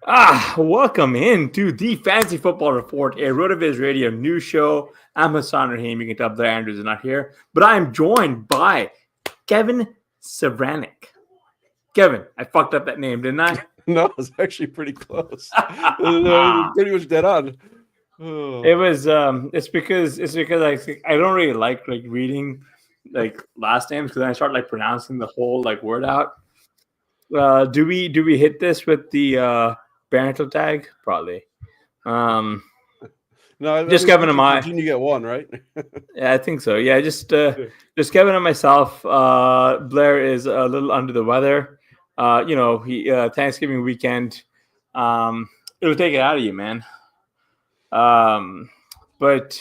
Welcome in to the Fantasy Football Report, a RotoViz Radio news show. I'm Hasan and Kevin. You can tell Blair Andrews is not here, but I am joined by Kevin Savranik. Kevin, I fucked up that name, didn't I? No, it's actually pretty close. Pretty much dead on. Oh. It was. It's because I don't really like reading last names because I start pronouncing the whole word out. Do we hit this with the parental tag? Probably. No, just Kevin and I. You get one, right? Yeah, I think so. Yeah, just Kevin and myself. Blair is a little under the weather. He Thanksgiving weekend. It'll take it out of you, man. But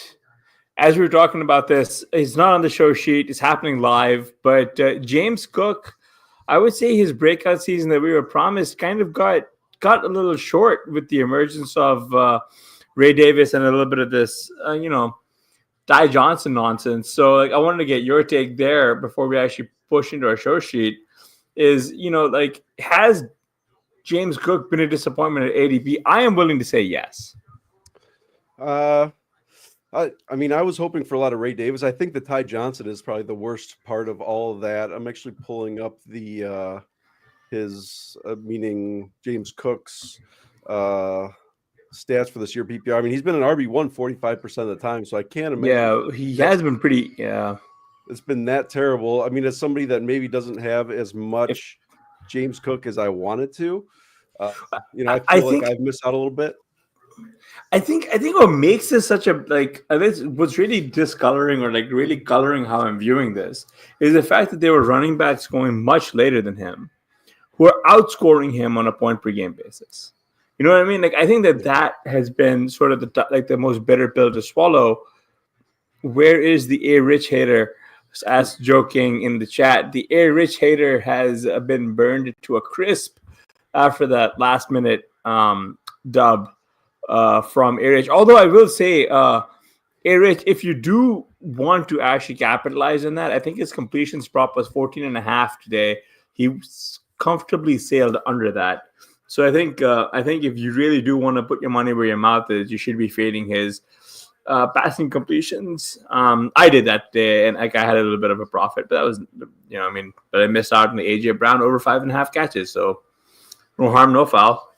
as we were talking about this, it's not on the show sheet. It's happening live. But James Cook, I would say his breakout season that we were promised kind of got a little short with the emergence of Ray Davis and a little bit of this, Ty Johnson nonsense. So, I wanted to get your take there before we actually push into our show sheet. Is has James Cook been a disappointment at ADP? I am willing to say yes. I was hoping for a lot of Ray Davis. I think the Ty Johnson is probably the worst part of all of that. I'm actually pulling up the meaning James Cook's stats for this year PPR. I mean, he's been an RB1 45% of the time, so I can't imagine. Yeah, he has been pretty. Yeah, it's been that terrible. I mean, as somebody that maybe doesn't have as much James Cook as I wanted to, I feel like I've missed out a little bit. I think what makes this such a what's really discoloring or really coloring how I'm viewing this is the fact that there were running backs going much later than him who are outscoring him on a point per game basis. You know what I mean? I think that has been sort of the most bitter pill to swallow. Where is the A Rich hater? As joking in the chat, the A Rich hater has been burned to a crisp after that last minute dub from A Rich. Although I will say, A Rich, if you do want to actually capitalize on that, I think his completions prop was 14.5 today. He comfortably sailed under that. So I think if you really do want to put your money where your mouth is, you should be fading his passing completions. I did that day, and I had a little bit of a profit, but that was, but I missed out on the AJ Brown over 5.5 catches. So no harm, no foul.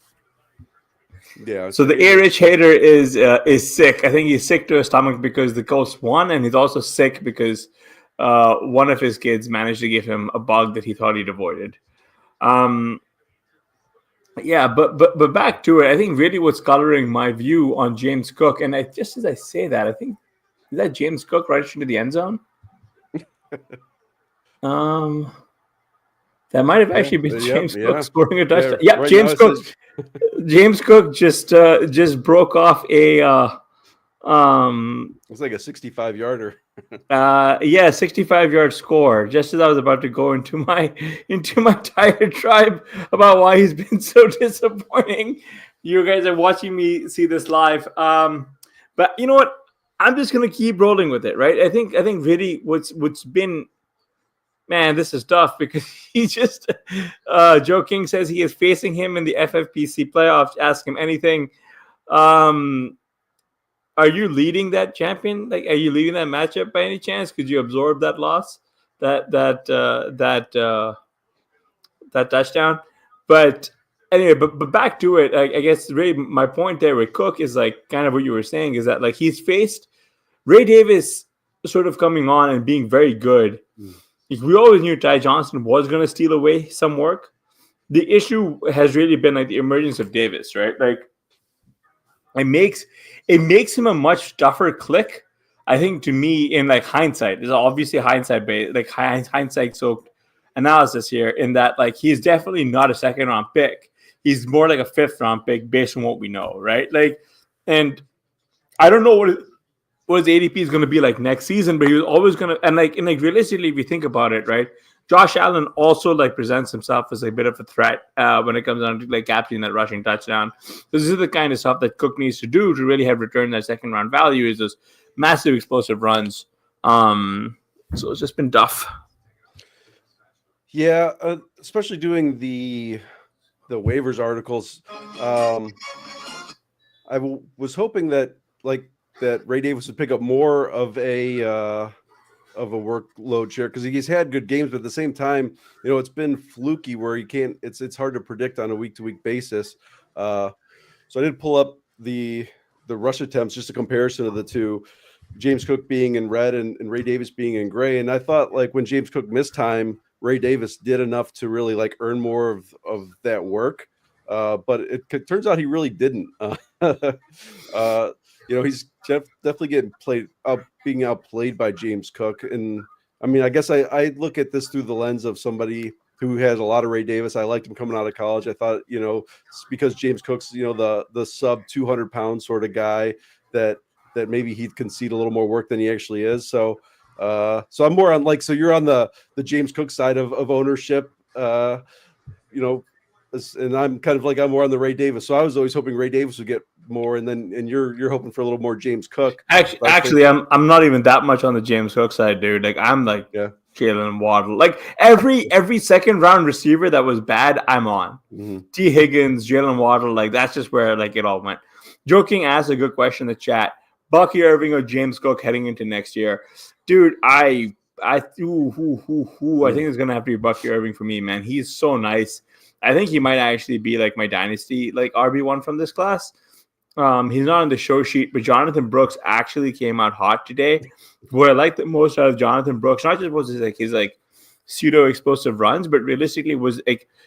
Yeah. So the A Rich hater is sick. I think he's sick to his stomach because the Colts won, and he's also sick because one of his kids managed to give him a bug that he thought he'd avoided. Yeah, but back to it. I think really what's coloring my view on James Cook, and just as I say that, I think is that James Cook right into the end zone. That might have actually been James Cook scoring a touchdown. Yeah, right, James Cook. James Cook just broke off a. It's like a 65-yarder. 65-yard score. Just as I was about to go into my tired tribe about why he's been so disappointing. You guys are watching me see this live. But you know what? I'm just gonna keep rolling with it, right? I think really what's been. Man, this is tough because he just Joe King says he is facing him in the FFPC playoffs. Ask him anything. Are you leading that champion? Are you leading that matchup by any chance? Could you absorb that loss, that touchdown? But anyway, but back to it. I guess really my point there with Cook is kind of what you were saying is that he's faced Ray Davis sort of coming on and being very good. We always knew Ty Johnson was going to steal away some work. The issue has really been the emergence of Davis, right? It makes him a much tougher click. I think to me, in hindsight, there's obviously hindsight based, hindsight soaked analysis here. In that, he's definitely not a second round pick. He's more like a 5th round pick based on what we know, right? And I don't know what his ADP is going to be next season, but he was always going to, and realistically, if you think about it, right, Josh Allen also presents himself as a bit of a threat when it comes down to capturing that rushing touchdown. This is the kind of stuff that Cook needs to do to really have returned that second round value, is those massive explosive runs. So it's just been tough. Yeah, especially doing the the waivers articles. Was hoping that Ray Davis would pick up more of a workload share because he's had good games, but at the same time, it's been fluky where he can't. It's hard to predict on a week to week basis. So I did pull up the rush attempts, just a comparison of the two. James Cook being in red and Ray Davis being in gray, and I thought when James Cook missed time, Ray Davis did enough to really earn more of that work. But it turns out he really didn't. He's definitely getting being outplayed by James Cook. And I mean, I guess I look at this through the lens of somebody who has a lot of Ray Davis. I liked him coming out of college. I thought, because James Cook's, the sub 200-pound sort of guy that maybe he'd concede a little more work than he actually is. So I'm more on so you're on the James Cook side of ownership, and I'm kind of I'm more on the Ray Davis. So I was always hoping Ray Davis would get more, and you're hoping for a little more James Cook. Actually, I'm not even that much on the James Cook side, dude. I'm Jalen Waddle. Every second round receiver that was bad, I'm on. Mm-hmm. T. Higgins, Jalen Waddle, that's just where it all went. Joking asked a good question in the chat. Bucky Irving or James Cook heading into next year, dude. I think it's gonna have to be Bucky Irving for me, man. He's so nice. I think he might actually be my dynasty RB1 from this class. He's not on the show sheet, but Jonathan Brooks actually came out hot today. What I liked the most out of Jonathan Brooks, not just was his pseudo explosive runs, but realistically was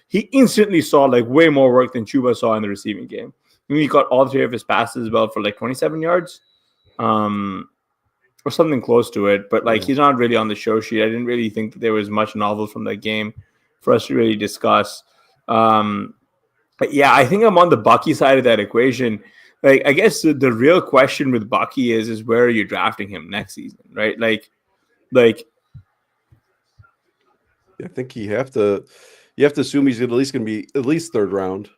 he instantly saw way more work than Chuba saw in the receiving game. I mean, he caught all three of his passes as well for 27 yards, or something close to it. But he's not really on the show sheet. I didn't really think that there was much novel from that game for us to really discuss. But yeah, I think I'm on the Bucky side of that equation. I guess the real question with Bucky is where are you drafting him next season, right? I think you have to assume he's at least going to be at least third round.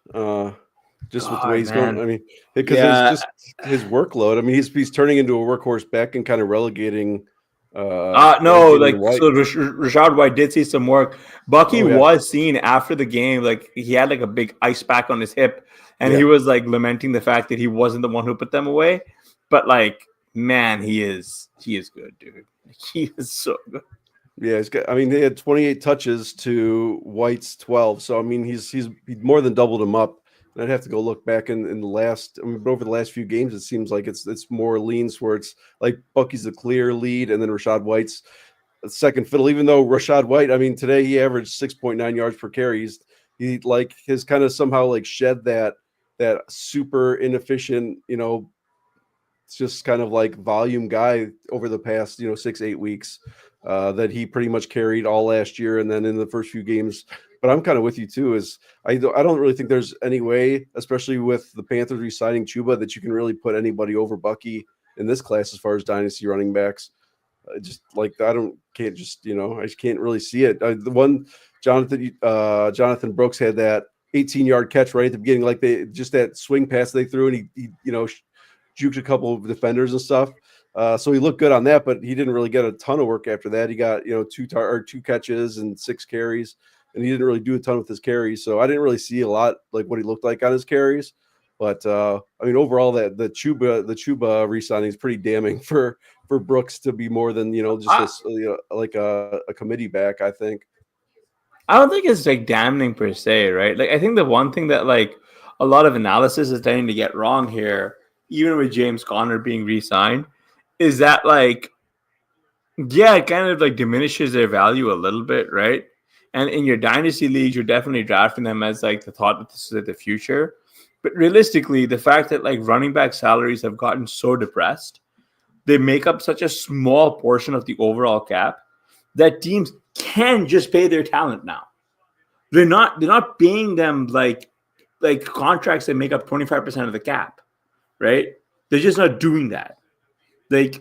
Just with the way he's going. I mean, because it's just his workload. I mean, he's turning into a workhorse back and kind of relegating. Rashad White did see some work. Bucky was seen after the game, he had a big ice pack on his hip, and he was lamenting the fact that he wasn't the one who put them away. But man, he is good, dude. He is so good. Yeah, he's got. I mean, they had 28 touches to White's 12, so I mean, he's more than doubled him up. And I'd have to go look back in the last. I mean, but over the last few games, it seems like it's more leans where it's Bucky's the clear lead, and then Rashad White's second fiddle. Even though Rashad White, I mean, today he averaged 6.9 yards per carry. He has kind of somehow shed that super inefficient, it's just kind of volume guy over the past 6-8 weeks that he pretty much carried all last year, and then in the first few games. But I'm kind of with you too. I don't really think there's any way, especially with the Panthers re-signing Chuba, that you can really put anybody over Bucky in this class as far as dynasty running backs. I just I just can't really see it. The one Jonathan Brooks had that 18-yard catch right at the beginning, just that swing pass they threw, and he juked a couple of defenders and stuff. So he looked good on that, but he didn't really get a ton of work after that. He got 2 catches and 6 carries. And he didn't really do a ton with his carries, so I didn't really see a lot what he looked like on his carries. But I mean, overall, that the Chuba re-signing is pretty damning for Brooks to be more than just a committee back. I think. I don't think it's damning per se, right? I think the one thing that a lot of analysis is tending to get wrong here, even with James Conner being re-signed, is that it kind of diminishes their value a little bit, right? And in your dynasty leagues, you're definitely drafting them as the thought that this is the future. But realistically, the fact that running back salaries have gotten so depressed, they make up such a small portion of the overall cap that teams can just pay their talent now. They're not paying them contracts that make up 25% of the cap, right? They're just not doing that. But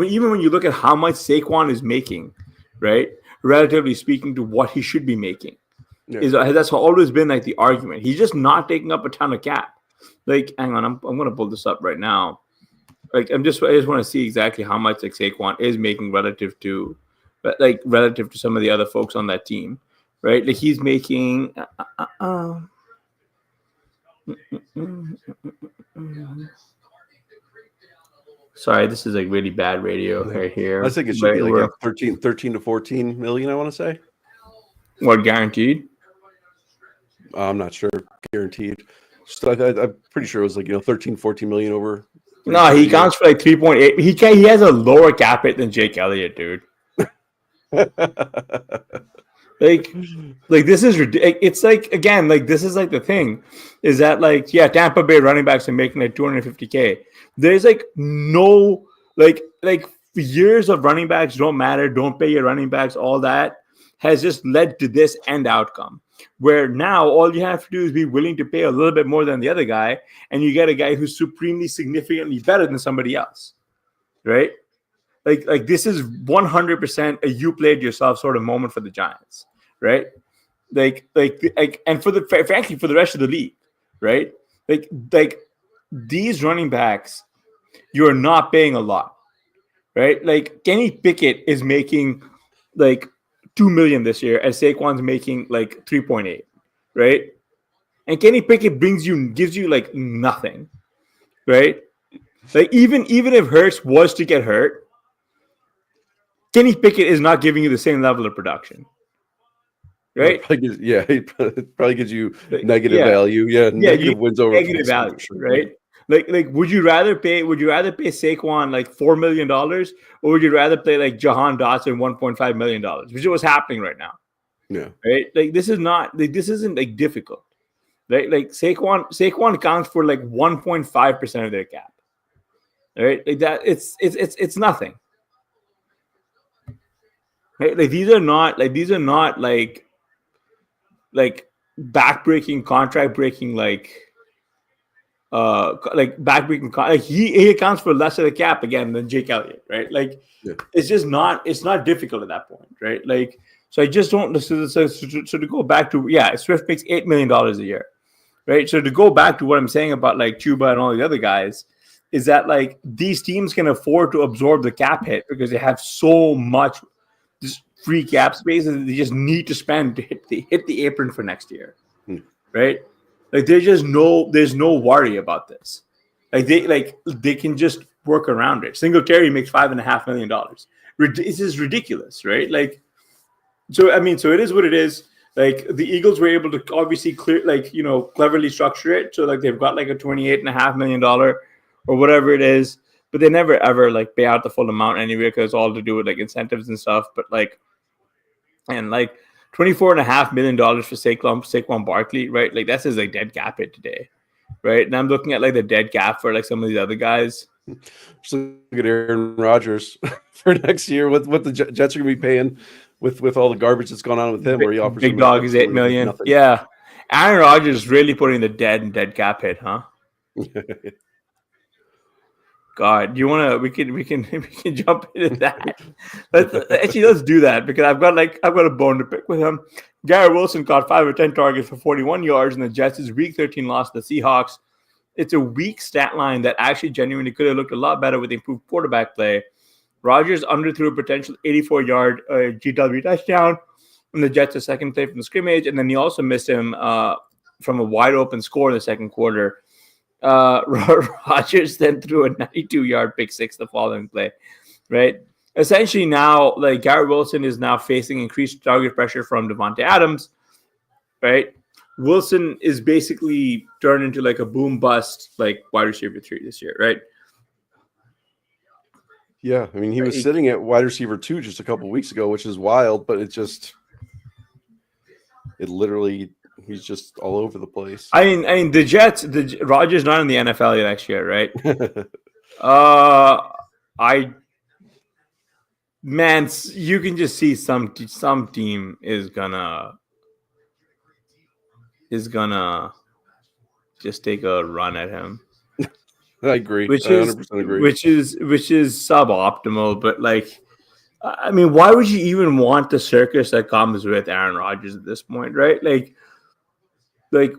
even when you look at how much Saquon is making, right? Relatively speaking to what he should be making, that's always been the argument. He's just not taking up a ton of cap. Hang on, I'm going to pull this up right now. I just want to see exactly how much Saquon is making relative to some of the other folks on that team. right? Like he's making. Sorry, this is like really bad radio right here. I think it should But be like we're 13 to 14 million, I want to say. what guaranteed? I'm not sure, guaranteed. So I'm pretty sure it was like 13, 14 million over. No, he counts for like 3.8. He has a lower cap hit than Jake Elliott, dude. Like this is ridiculous. It's like, again, like this is like the thing is that like, yeah, Tampa Bay running backs are making like 250K. There's like no like years of running backs don't matter. Don't pay your running backs. All that has just led to this end outcome where now all you have to do is be willing to pay a little bit more than the other guy, and you get a guy who's supremely significantly better than somebody else, right? Like this is 100% a you played yourself sort of moment for the Giants, right? Like and for the frankly for the rest of the league, right? Like these running backs, you're not paying a lot, right? Like Kenny Pickett is making like $2 million this year, and Saquon's making like 3.8, right? And Kenny Pickett gives you like nothing, right? Like even if Hurts was to get hurt, Kenny Pickett is not giving you the same level of production, right? It probably gives you Like, negative value. Yeah, negative wins over negative value, sure, right? Like, would you rather pay Saquon like $4 million, or would you rather pay like Jahan Dotson $1.5 million, which is what's happening right now? Yeah, right. Like this isn't like difficult, right? Like Saquon accounts for like 1.5% of their cap, right? Like that, it's nothing. Right? Like these are not like backbreaking, contract breaking, like backbreaking. Like he accounts for less of the cap again than Jake Elliott, right? Like it's just not difficult at that point, right? Like so I just don't. So to go back to Swift makes $8 million a year, right? So to go back to what I'm saying about like Chuba and all the other guys is that like these teams can afford to absorb the cap hit because they have so much just free cap space and they just need to spend to hit the apron for next year, right? Like there's no worry about this. Like they can just work around it. Singletary makes $5.5 million. This is ridiculous, right? Like, so I mean, so it is what it is. Like the Eagles were able to obviously cleverly structure it. So like they've got like a $28.5 million or whatever it is, but they never ever like pay out the full amount anyway because it's all to do with like incentives and stuff. But like, and like $24.5 million for Saquon Barkley, right? Like that's his like dead cap hit today, right? And I'm looking at like the dead cap for like some of these other guys. Just look at Aaron Rodgers for next year. What the Jets are going to be paying with all the garbage that's gone on with him, where he offers big dog is $8 million. Nothing. Yeah, Aaron Rodgers is really putting the dead cap hit, huh? God, you want to? We can jump into that. Let's do that because I've got a bone to pick with him. Garrett Wilson caught 5 or 10 targets for 41 yards in the Jets' Week 13 loss to the Seahawks. It's a weak stat line that actually genuinely could have looked a lot better with improved quarterback play. Rodgers underthrew a potential 84-yard GW touchdown from the Jets' second play from the scrimmage, and then he also missed him from a wide open score in the second quarter. Rodgers then threw a 92-yard pick six the following play, right? Essentially now, like Garrett Wilson is now facing increased target pressure from Devontae Adams, right? Wilson is basically turned into like a boom bust, like wide receiver 3 this year, right? Yeah, I mean, he was sitting at wide receiver 2 just a couple of weeks ago, which is wild, but it literally, he's just all over the place. I mean, the Jets, Rodgers not in the NFL next year, right? You can just see some team is gonna just take a run at him. I agree. Which I is 100% agree. Which is suboptimal, but like, I mean, why would you even want the circus that comes with Aaron Rodgers at this point, right? Like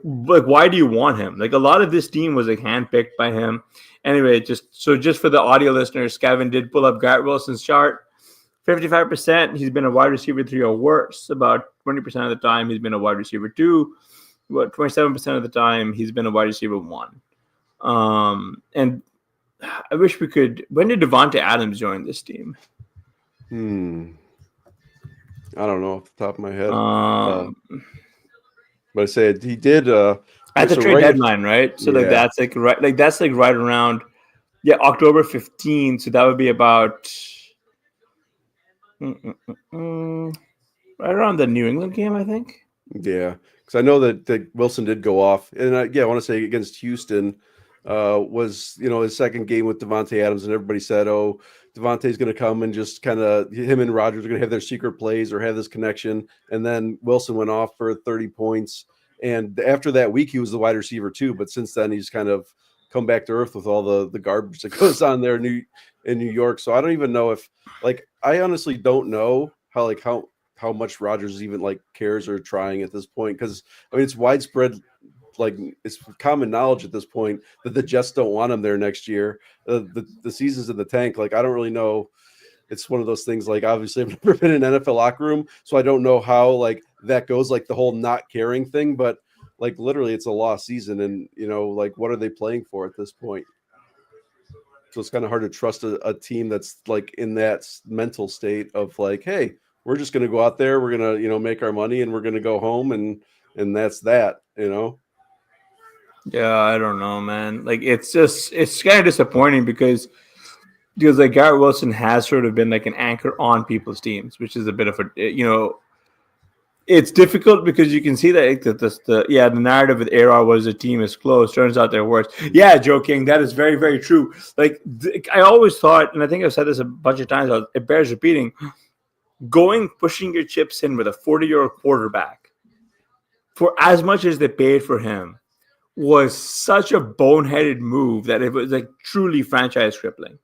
why do you want him? Like a lot of this team was like handpicked by him. Anyway, just for the audio listeners, Kevin did pull up Garrett Wilson's chart. 55%, he's been a wide receiver 3 or worse. About 20% of the time, he's been a wide receiver 2. About 27% of the time, he's been a wide receiver 1. And I wish we could. When did Devontae Adams join this team? I don't know off the top of my head. But I said he did at the trade deadline, right? So like that's like right around October 15th. So that would be about right around the New England game, I think. Yeah, because I know that Wilson did go off, and I want to say against Houston was his second game with Devontae Adams, and everybody said, "Oh, Devontae's going to come and just kind of him and Rodgers are going to have their secret plays or have this connection." And then Wilson went off for 30 points, and after that week, he was the wide receiver too. But since then, he's kind of come back to earth with all the garbage that goes on there in New York. So I don't even know if I honestly don't know how much Rodgers even cares or trying at this point, because I mean it's widespread. It's common knowledge at this point that the Jets don't want him there next year. The season's in the tank. I don't really know. It's one of those things. Obviously, I've never been in an NFL locker room, so I don't know how that goes. The whole not caring thing, but literally, it's a lost season, and what are they playing for at this point? So it's kind of hard to trust a team that's in that mental state of hey, we're just going to go out there, we're going to make our money, and we're going to go home, and that's that. Yeah, I don't know, man. It's kind of disappointing because Garrett Wilson has sort of been an anchor on people's teams, which is a bit of a it's difficult because you can see that the narrative with A-Rod was the team is close. Turns out they're worse. Yeah, Joe King, that is very, very true. I always thought, and I think I've said this a bunch of times, it bears repeating, pushing your chips in with a 40-year-old quarterback for as much as they paid for him was such a boneheaded move that it was truly franchise crippling,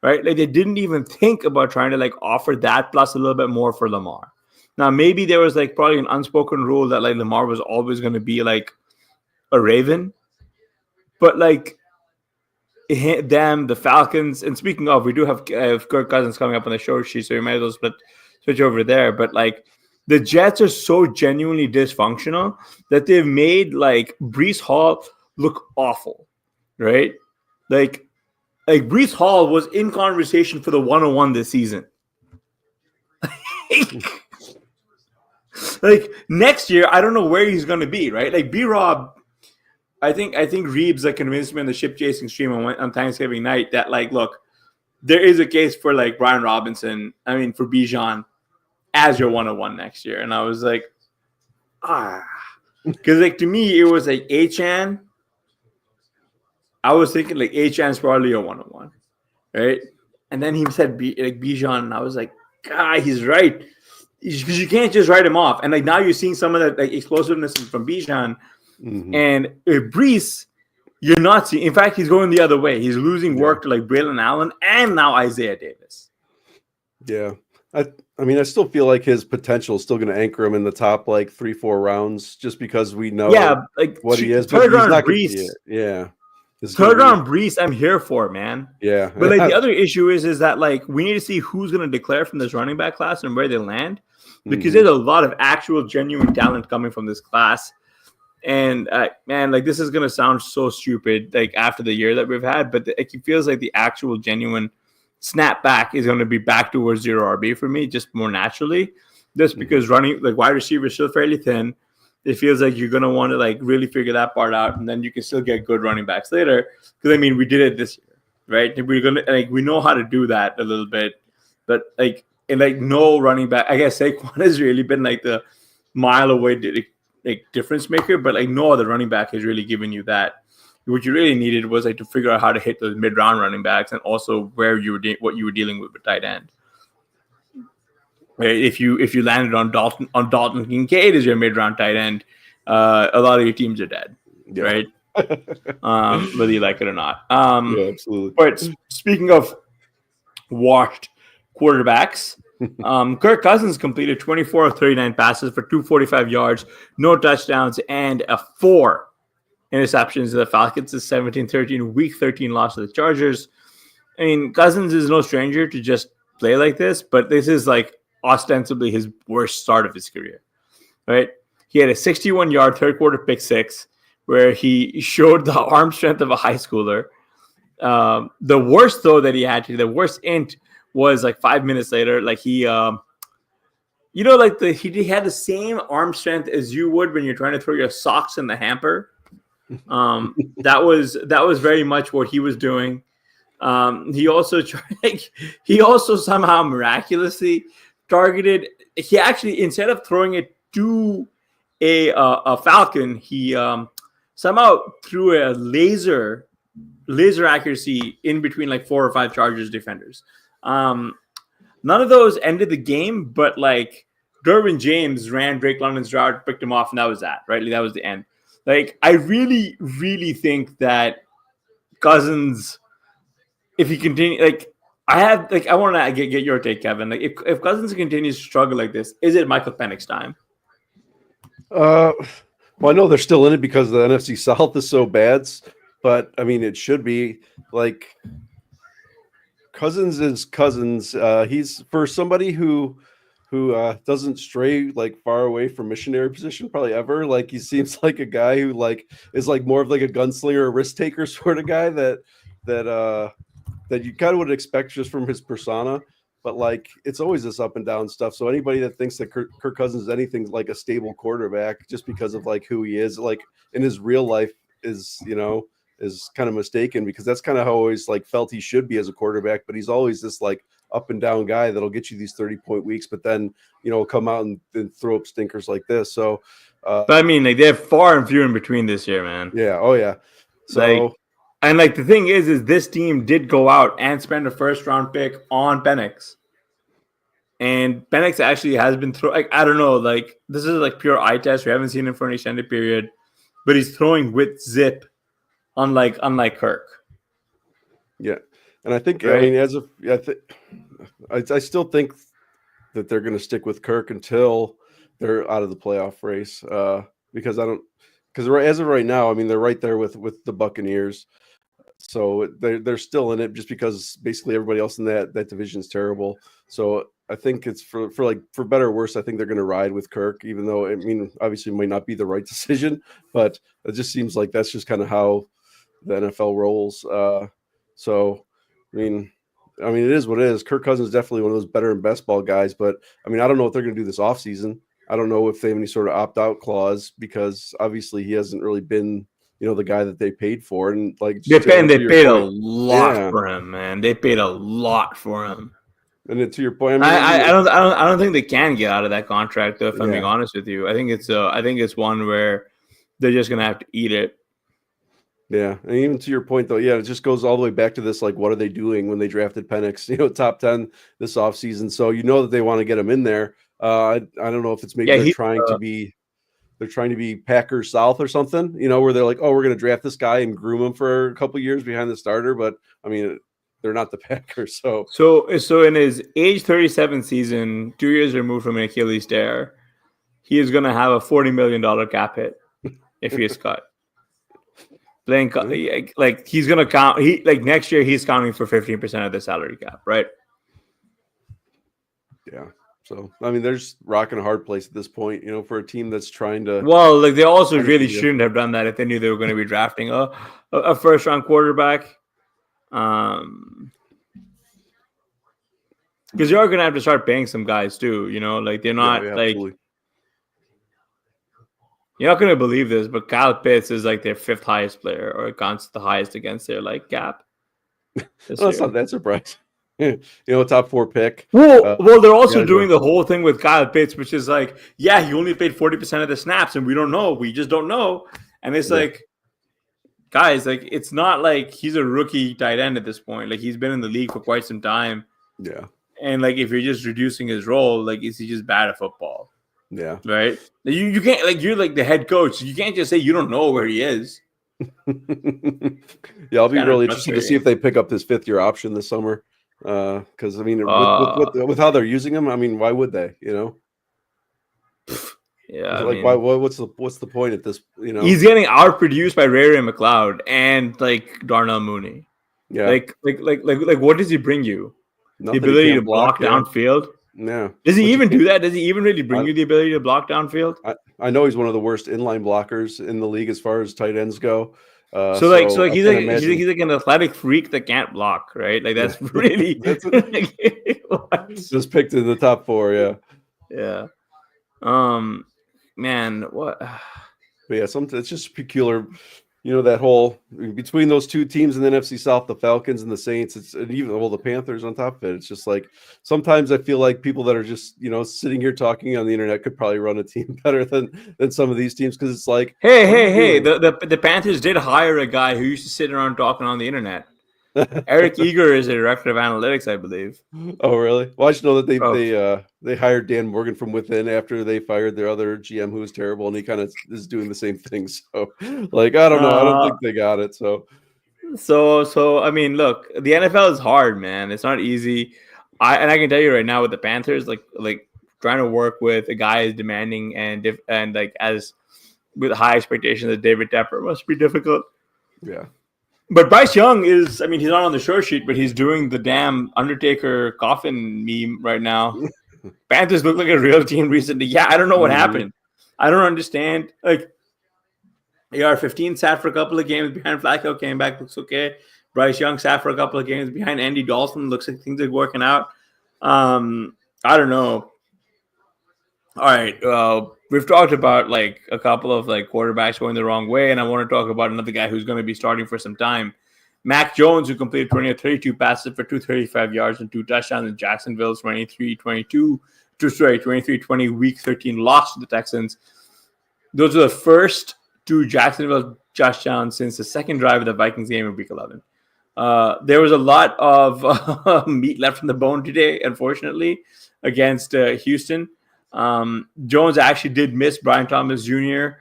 right? They didn't even think about trying to offer that plus a little bit more for Lamar. Now maybe there was probably an unspoken rule that Lamar was always going to be a Raven, but them, the Falcons, and speaking of, we do have Kirk Cousins coming up on the show sheet, so you might as well switch over there. But the Jets are so genuinely dysfunctional that they've made Breece Hall look awful, right? Breece Hall was in conversation for the 101 this season. Next year, I don't know where he's going to be, right? B-Rob, I think Reeves convinced me on the ship chasing stream on Thanksgiving night that look, there is a case for Brian Robinson. I mean, for Bijan as your 101 next year. And I was because to me it was Achan. I was thinking Achan's probably a 101, right? And then he said Bijan, and I was he's right, because you can't just write him off. And now you're seeing some of that explosiveness from Bijan, and Breece, you're not seeing. In fact, he's going the other way. He's losing work to Braylon Allen and now Isaiah Davis. Yeah. I mean, I still feel his potential is still going to anchor him in the top 3-4 rounds, just because we know what he is. Third round Breece, third round Breece, I'm here for, man. Yeah, but the other issue is that we need to see who's going to declare from this running back class and where they land, because there's a lot of actual genuine talent coming from this class. And man, this is going to sound so stupid after the year that we've had, but it feels the actual genuine snapback is going to be back towards zero RB for me, just more naturally, just because running wide receiver is still fairly thin. It feels you're going to want to really figure that part out, and then you can still get good running backs later. Because I mean, we did it this year, right? We're gonna we know how to do that a little bit, but no running back. I guess Saquon has really been the mile away difference maker, but no other running back has really given you that. What you really needed was to figure out how to hit those mid-round running backs, and also where you were what you were dealing with tight end. Right? If you landed on Dalton Kincaid as your mid-round tight end, a lot of your teams are dead, right? Whether you like it or not. Yeah, absolutely. But speaking of washed quarterbacks, Kirk Cousins completed 24 of 39 passes for 245 yards, no touchdowns, and a 4 interceptions to the Falcons' 17-13 Week 13 loss to the Chargers. I mean, Cousins is no stranger to just play like this, but this is like ostensibly his worst start of his career, right? He had a 61-yard third quarter pick six where he showed the arm strength of a high schooler. The worst though that he had, the worst int was like 5 minutes later. Like he had the same arm strength as you would when you're trying to throw your socks in the hamper. That was very much what he was doing. He also somehow miraculously targeted. He actually, instead of throwing it to a falcon, he somehow threw a laser accuracy in between like 4 or 5 Chargers defenders. None of those ended the game, but like Derwin James ran Drake London's route, picked him off, and that was that, right? Like, that was the end. Like, I really, really think that Cousins, if he continues, I want to get your take, Kevin. Like, if Cousins continues to struggle like this, is it Michael Penix time? Well, I know they're still in it because the NFC South is so bad, but I mean, it should be like Cousins is Cousins. He's for somebody who doesn't stray like far away from missionary position probably ever. Like, he seems like a guy who like is like more of like a gunslinger, a risk taker sort of guy that you kind of would expect just from his persona. But like, it's always this up and down stuff. So anybody that thinks that Kirk Cousins is anything like a stable quarterback just because of like who he is, like in his real life, is kind of mistaken, because that's kind of how I always like felt he should be as a quarterback. But he's always this like up and down guy that'll get you these 30-point weeks, but then come out and throw up stinkers like this. So, but I mean, like, they're far and few in between this year, man. Yeah. Oh yeah. So. And like the thing is this team did go out and spend a first-round pick on Penix, and Penix actually has been throwing. Like, I don't know, like this is like pure eye test. We haven't seen him for an extended period, but he's throwing with zip, unlike Kirk. Yeah, and I think right? I still think that they're going to stick with Kirk until they're out of the playoff race. Because as of right now, I mean, they're right there with the Buccaneers. So they're still in it just because basically everybody else in that division is terrible. So I think it's for better or worse, I think they're going to ride with Kirk, even though, I mean, obviously it might not be the right decision, but it just seems like that's just kind of how the NFL rolls. So, I mean, it is what it is. Kirk Cousins is definitely one of those better and best ball guys, but I mean, I don't know what they're going to do this offseason. I don't know if they have any sort of opt-out clause, because obviously he hasn't really been the guy that they paid for, and like they paid a lot for him, man. They paid a lot for him. And then to your point, I don't think they can get out of that contract, though. If I'm being honest with you, I think it's one where they're just gonna have to eat it. Yeah, and even to your point, though, it just goes all the way back to this, like, what are they doing when they drafted Penix, top 10 this offseason? So that they want to get him in there. I don't know if it's maybe they're trying to be Packers South or something, where they're like, oh, we're going to draft this guy and groom him for a couple of years behind the starter. But I mean, they're not the Packers. So in his age 37 season, 2 years removed from an Achilles tear, he is going to have a $40 million cap hit if he is cut. Playing like he's going to count. Next year he's counting for 15% of the salary cap, right? Yeah. So, I mean, there's rocking a hard place at this point, for a team that's trying to. Well, like, they also really shouldn't have done that if they knew they were going to be drafting a first-round quarterback. Because you're going to have to start paying some guys too, like they're not absolutely. You're not going to believe this, but Kyle Pitts is like their 5th highest player, or counts the highest against their like cap. That's not that surprising. Top 4 pick. Well, they're also doing the whole thing with Kyle Pitts, which is like, he only played 40% of the snaps, and we don't know. We just don't know. And it's like, guys, like, it's not like he's a rookie tight end at this point. Like, he's been in the league for quite some time. Yeah. And like, if you're just reducing his role, like, is he just bad at football? Yeah. Right? You can't, like, you're like the head coach. You can't just say you don't know where he is. I'll be really interested to see if they pick up this 5th-year option this summer. Because I mean, with how they're using him, I mean, why would they? Yeah. Like, why? What's the point at this? He's getting outproduced by Ray McLeod and like Darnell Mooney. Yeah. Like, what does he bring you? The Nothing. He ability to can't block. block Yeah. downfield. Yeah. Does he But you even can't. do that? Does he even really bring I, you the ability to block downfield? I know he's one of the worst inline blockers in the league as far as tight ends go. So So I he's can't like imagine. he's like an athletic freak that can't block, right? Like Yeah, that's really that's it. like, what? Just picked in the top four. Yeah. Yeah. Um, man, what? But yeah, it's just peculiar. That whole between those two teams in the NFC South, the Falcons and the Saints, and even the Panthers on top of it. It's just like sometimes I feel like people that are just sitting here talking on the internet could probably run a team better than some of these teams because it's like, Hey, what are you hey, hey! doing? The Panthers did hire a guy who used to sit around talking on the internet. Eric Eager is a director of analytics, I believe. Oh, really? Well, I just know that Oh, they hired Dan Morgan from within after they fired their other GM who was terrible, and he kind of is doing the same thing. So, like, I don't know. I don't uh, think they got it. So, so I mean, look, the NFL is hard, man. It's not easy. I can tell you right now with the Panthers, like trying to work with a guy as demanding and like as with high expectations as David Tepper must be difficult. yeah. But Bryce Young is, I mean, he's not on the short sheet, but he's doing the damn Undertaker coffin meme right now. Panthers look like a real team recently. Yeah, I don't know what Mhm. happened. I don't understand. Like, AR-15 sat for a couple of games behind Flacco, came back, looks okay. Bryce Young sat for a couple of games behind Andy Dalton, looks like things are working out. I don't know. All right, we've talked about like a couple of like quarterbacks going the wrong way, and I want to talk about another guy who's going to be starting for some time. Mac Jones, who completed 20 or 32 passes for 235 yards and 2 touchdowns in Jacksonville's 23-20 week 13 loss to the Texans. Those are the first two Jacksonville touchdowns since the second drive of the Vikings game in week 11. There was a lot of meat left in the bone today, unfortunately, against Houston. Jones actually did miss Brian Thomas Jr.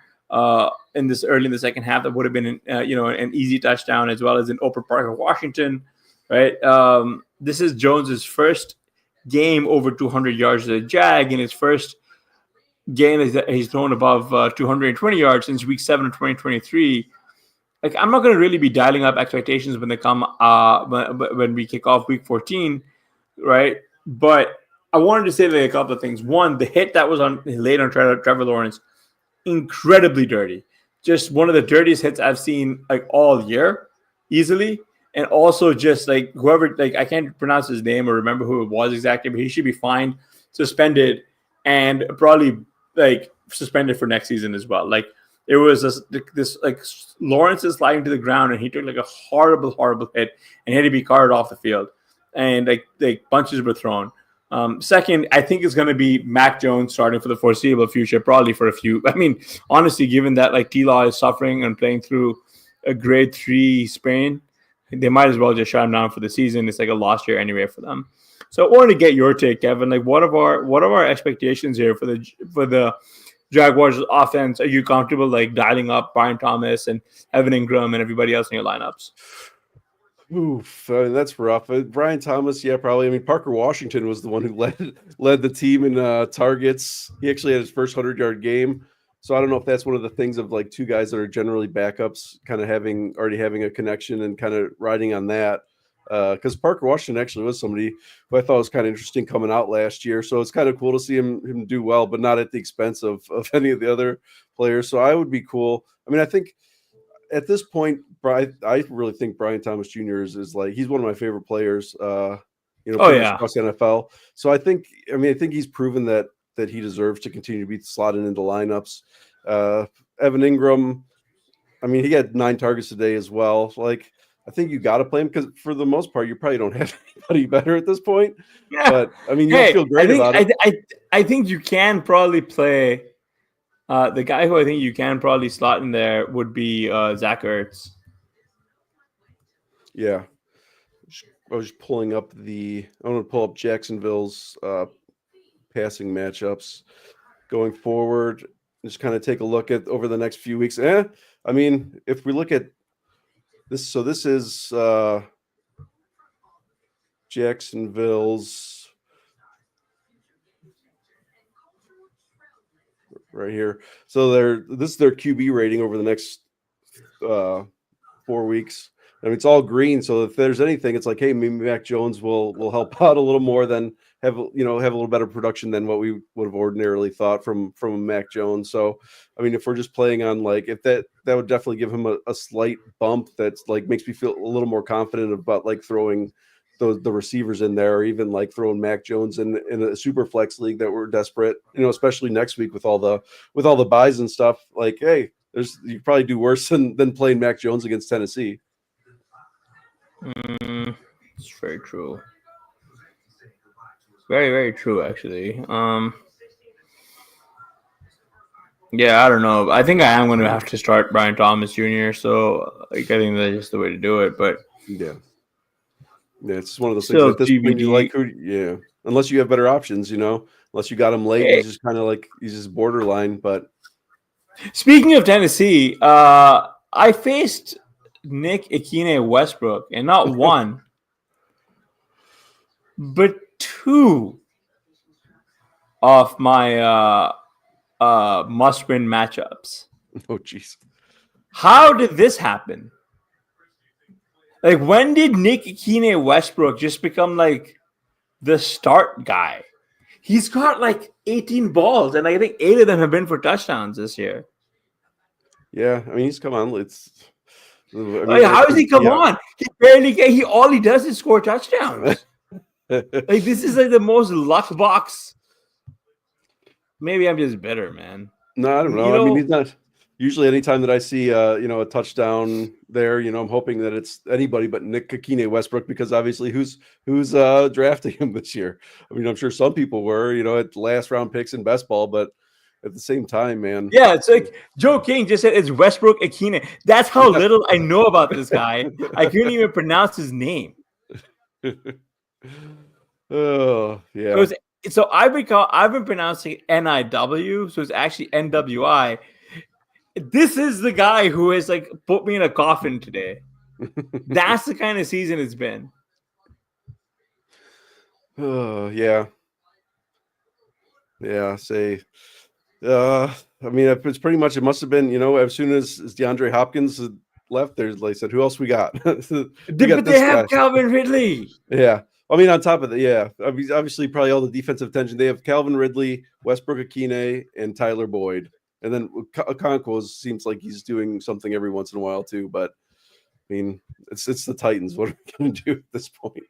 In this early in the second half. That would have been an easy touchdown, as well as in Oprah Park of Washington. Right. This is Jones's first game over 200 yards as a Jag, in his first game he's thrown above 220 yards since week 7 of 2023. Like, I'm not going to really be dialing up expectations when they come when we kick off week 14, right? But I wanted to say like a couple of things. One, the hit that was laid on Trevor Lawrence, incredibly dirty. Just one of the dirtiest hits I've seen like all year, easily. And also just like whoever, like, I can't pronounce his name or remember who it was exactly, but he should be fined, suspended, and probably like suspended for next season as well. Like, it was this like Lawrence is sliding to the ground and he took like a horrible hit and he had to be carted off the field, and like punches were thrown. Second, I think it's going to be Mac Jones starting for the foreseeable future, probably for a few. I mean, honestly, given that like T-Law is suffering and playing through a grade 3 sprain, they might as well just shut him down for the season. It's like a lost year anyway for them. So I wanted to get your take, Kevin. Like, what are our expectations here for the Jaguars offense? Are you comfortable like dialing up Brian Thomas and Evan Ingram and everybody else in your lineups? Oof, that's rough. Brian Thomas, yeah, probably. I mean, Parker Washington was the one who led the team in targets. He actually had his first 100-yard game. So I don't know if that's one of the things of like two guys that are generally backups, kind of already having a connection and kind of riding on that. Because Parker Washington actually was somebody who I thought was kind of interesting coming out last year. So it's kind of cool to see him do well, but not at the expense of any of the other players. So I would be cool. I mean, I think at this point, I really think Brian Thomas Jr. is like, he's one of my favorite players, Oh pretty much yeah. across the NFL. So I think he's proven that he deserves to continue to be slotted into lineups. Evan Ingram, I mean, he had 9 targets today as well. Like, I think you got to play him because for the most part, you probably don't have anybody better at this point. Yeah. But I mean, you don't Hey, feel great about it. I think you can probably play. The guy who I think you can probably slot in there would be Zach Ertz. Yeah. I was just pulling up I want to pull up Jacksonville's passing matchups going forward. Just kind of take a look at over the next few weeks. I mean, if we look at this, so this is Jacksonville's right here. So this is their QB rating over the next 4 weeks. I mean, it's all green. So if there's anything, it's like, hey, maybe Mac Jones will help out a little more than have a little better production than what we would have ordinarily thought from Mac Jones. So I mean, if we're just playing on like if that would definitely give him a slight bump that's like makes me feel a little more confident about like throwing the receivers in there, or even like throwing Mac Jones in a super flex league that we're desperate, especially next week with all the buys and stuff. Like, hey, you probably do worse than playing Mac Jones against Tennessee. It's very true. Very, very true, actually. Yeah, I don't know. I think I am going to have to start Brian Thomas Jr. So like, I think that's just the way to do it. But yeah, it's one of those things. still At this point, you like TBD. unless you have better options, unless you got him late, he's just kind of like he's just borderline. But Speaking of Tennessee, I faced Nick Ikine Westbrook, and not one, but two of my must-win matchups. oh jeez, How did this happen? Like, when did Nick Ikine Westbrook just become like the start guy? He's got like 18 balls, and I think 8 of them have been for touchdowns this year. yeah, I mean he's come on. How does he come on? He barely get. All he does is score touchdowns. Like, this is like the most luck box. Maybe I'm just bitter, man. No, I don't know. I mean, he's not. Usually, anytime that I see a touchdown there, I'm hoping that it's anybody but Nick Ikine Westbrook, because obviously who's drafting him this year? I mean, I'm sure some people were, at last round picks in best ball, but at the same time, man. Yeah, it's like Joe King just said it's Westbrook Ikine. That's how little I know about this guy. I couldn't even pronounce his name. Oh, yeah. So I've been pronouncing NIW, so it's actually NWI. This is the guy who has like put me in a coffin today. That's the kind of season it's been. Oh, yeah. Yeah, say I mean, it's pretty much, it must have been, as soon as DeAndre Hopkins left, there's like I said, who else we got? But they have Calvin Ridley. Yeah. I mean, on top of that, yeah, obviously probably all the defensive attention. They have Calvin Ridley, Westbrook Ikine, and Tyler Boyd. And then Okonkwo seems like he's doing something every once in a while too. But I mean, it's the Titans. What are we going to do at this point?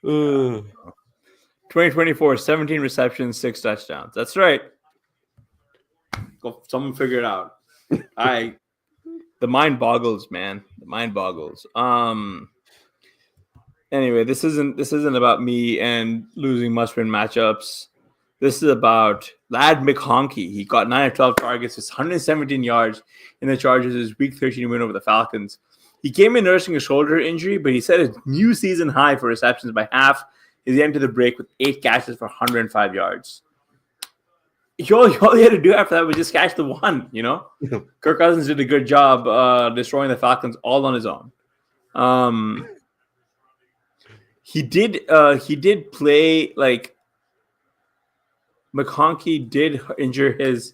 2024, 17 receptions, 6 touchdowns. That's right. Go, someone figure it out. The mind boggles, man. The mind boggles. Anyway, this isn't about me and losing must-win matchups. This is about Lad McConkey. He got 9 of 12 targets, with 117 yards in the Chargers' Week 13 win over the Falcons. He came in nursing a shoulder injury, but he set a new season high for receptions by half. He entered the break with 8 catches for 105 yards. All he had to do after that was just catch the one, Kirk Cousins did a good job destroying the Falcons all on his own. He did play like McConkey did injure his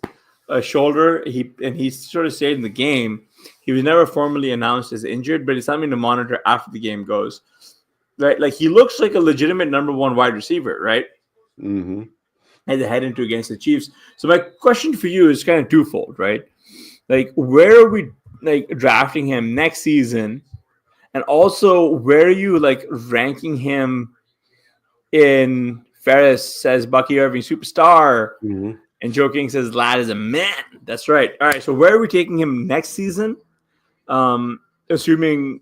shoulder. He sort of stayed in the game. He was never formally announced as injured, but it's something to monitor after the game goes. Right, like he looks like a legitimate number 1 wide receiver, right? Mm-hmm. And they head into against the Chiefs. So my question for you is kind of twofold, right? Like, where are we like drafting him next season? And also, where are you like ranking him in Ferris says Bucky Irving superstar, and Joe King says Lad is a man. That's right. All right. So where are we taking him next season? Assuming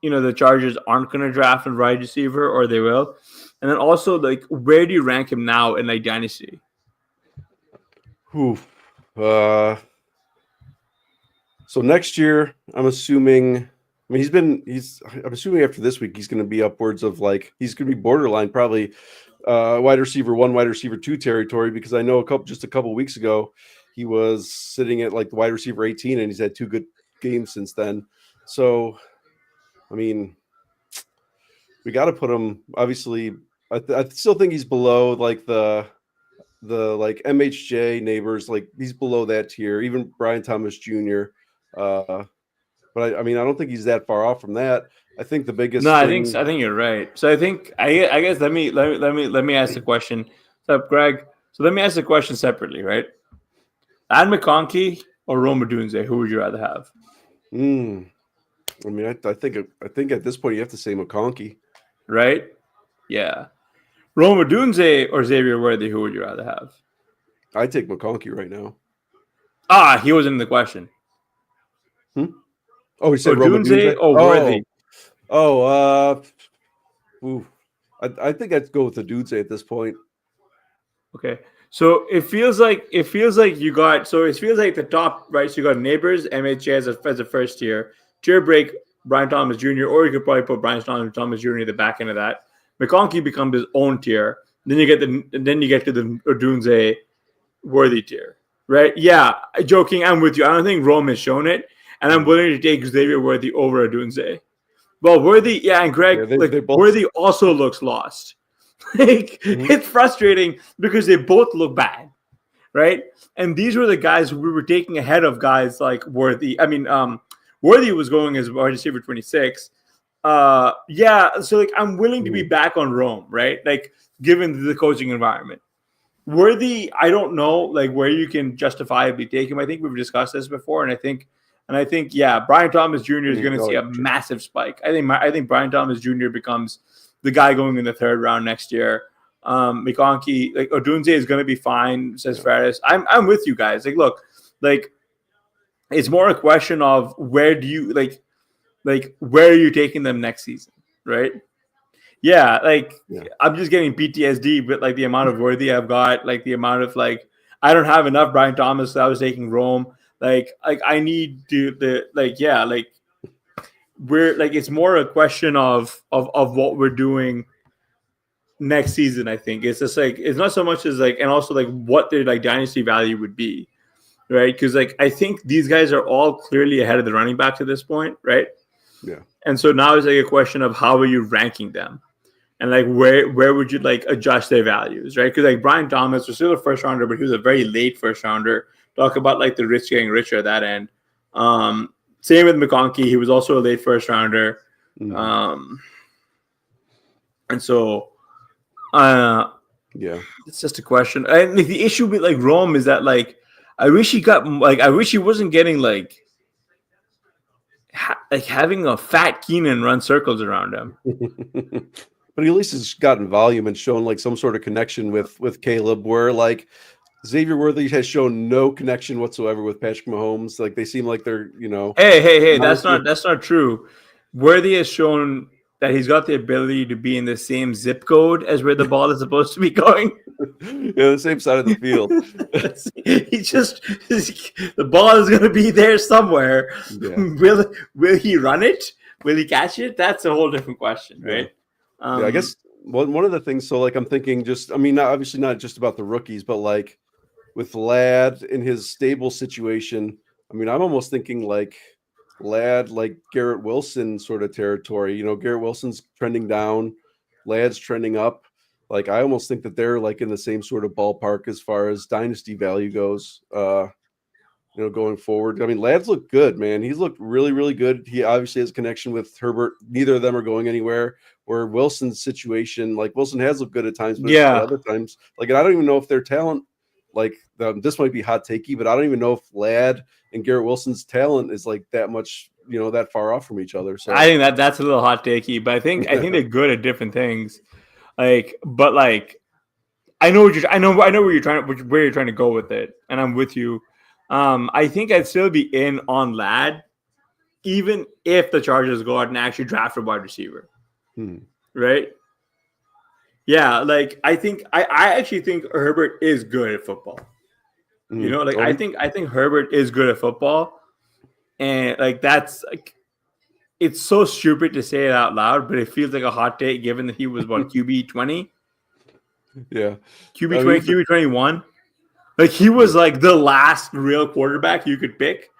the Chargers aren't going to draft a wide receiver, or they will. And then also, like, where do you rank him now in like Dynasty? So next year, I'm assuming. I mean, I'm assuming after this week, he's going to be upwards of like he's going to be borderline probably wide receiver 1, wide receiver 2 territory, because I know just a couple weeks ago he was sitting at like the wide receiver 18, and he's had 2 good games since then. So, I mean, we got to put him. Obviously, I still think he's below like the like MHJ neighbors. Like he's below that tier. Even Brian Thomas Jr. But I mean, I don't think he's that far off from that. I think the No, biggest I thing. think you're right. So I guess let me ask the question. So Greg, so let me ask the question separately, right? Ad McConkey or Roma Dunze, who would you rather have? Mm, I mean, I think at this point you have to say McConkey. Right? Yeah. Roma Dunze or Xavier Worthy, who would you rather have? I take McConkey right now. Ah, he wasn't in the question. Hmm? Oh, he said Odunze Romadunze. or Worthy? Oh, ooh. I think I'd go with the Dunze at this point. Okay. So it feels like you got so it feels like the top right. So you got Neighbors, MHA as a first tier, tier break, Brian Thomas Jr. Or you could probably put Brian Thomas Jr. in the back end of that. McConkey becomes his own tier. Then you get to the Odunze Worthy tier, right? Yeah, joking. I'm with you. I don't think Rome has shown it, and I'm Mm. willing to take Xavier Worthy over Odunze. Well, Worthy, yeah, and Greg, Yeah, like they both. Worthy also looks lost. Like Mhm. it's frustrating because they both look bad, right? And these were the guys who we were taking ahead of guys like Worthy. I mean, Worthy was going as wide receiver 26. Yeah, so like I'm willing to be Mhm. back on Rome, right? Like given the coaching environment. Worthy, I don't know like where you can justifiably take him. I think we've discussed this before, and I think yeah, Brian Thomas Jr. is going to Oh, see yeah, a for sure. massive spike. I think Brian Thomas Jr. becomes the guy going in the third round next year. McConkey, like Odunze is going to be fine, says Yeah. Faris. I'm with you guys. Like, look, like it's more a question of where do you like where are you taking them next season, right? Yeah, like Yeah. I'm just getting PTSD with like the amount of Worthy I've got, like the amount of like I don't have enough Brian Thomas. So I was taking Rome. Like I need to the like yeah like we're like it's more a question of what we're doing next season. I think it's just like it's not so much as like and also like what their like dynasty value would be, right? Because like I think these guys are all clearly ahead of the running backs at this point, right? Yeah. And so now it's like a question of how are you ranking them and like where would you like adjust their values, right? Because like Brian Thomas was still a first rounder, but he was a very late first rounder. Talk about like the rich getting richer at that end. Same with McConkey, he was also a late first rounder. Mhm. Um, and so uh, Yeah. it's just a question. And like, the issue with like Rome is that like I wish he wasn't getting like like having a fat Keenan run circles around him. But he at least has gotten volume and shown like some sort of connection with Caleb, where like Xavier Worthy has shown no connection whatsoever with Patrick Mahomes. Like they seem like they're, Hey, not that's not true. Worthy has shown that he's got the ability to be in the same zip code as where the ball is supposed to be going. the same side of the field. He just the ball is going to be there somewhere. Yeah. Will he run it? Will he catch it? That's a whole different question, Yeah. right? Yeah. I Um, guess one of the things, so like I'm thinking just, I mean, not obviously not just about the rookies, but like with Ladd in his stable situation, I mean, I'm almost thinking like Ladd, like Garrett Wilson sort of territory. Garrett Wilson's trending down, Ladd's trending up. Like I almost think that they're like in the same sort of ballpark as far as dynasty value goes. Going forward. I mean, Ladd's looked good, man. He's looked really, really good. He obviously has a connection with Herbert. Neither of them are going anywhere. Where Wilson's situation, like Wilson has looked good at times, but at yeah, other times, like, and I don't even know if their talent, like, this might be hot takey, but I don't even know if Ladd and Garrett Wilson's talent is like that much, that far off from each other. I So, think that's a little hot takey, but I think they're good at different things. Like, but like I know where you're trying to go with it, and I'm with you. I think I'd still be in on Lad, even if the Chargers go out and actually draft a wide receiver, hmm. right? Yeah, like I actually think Herbert is good at football. Hmm. Like Oh, I think Herbert is good at football, and like that's like it's so stupid to say it out loud, but it feels like a hot take given that he was what QB 20, yeah. QB I mean, 20, QB 21. Like he yeah. was like the last real quarterback you could pick,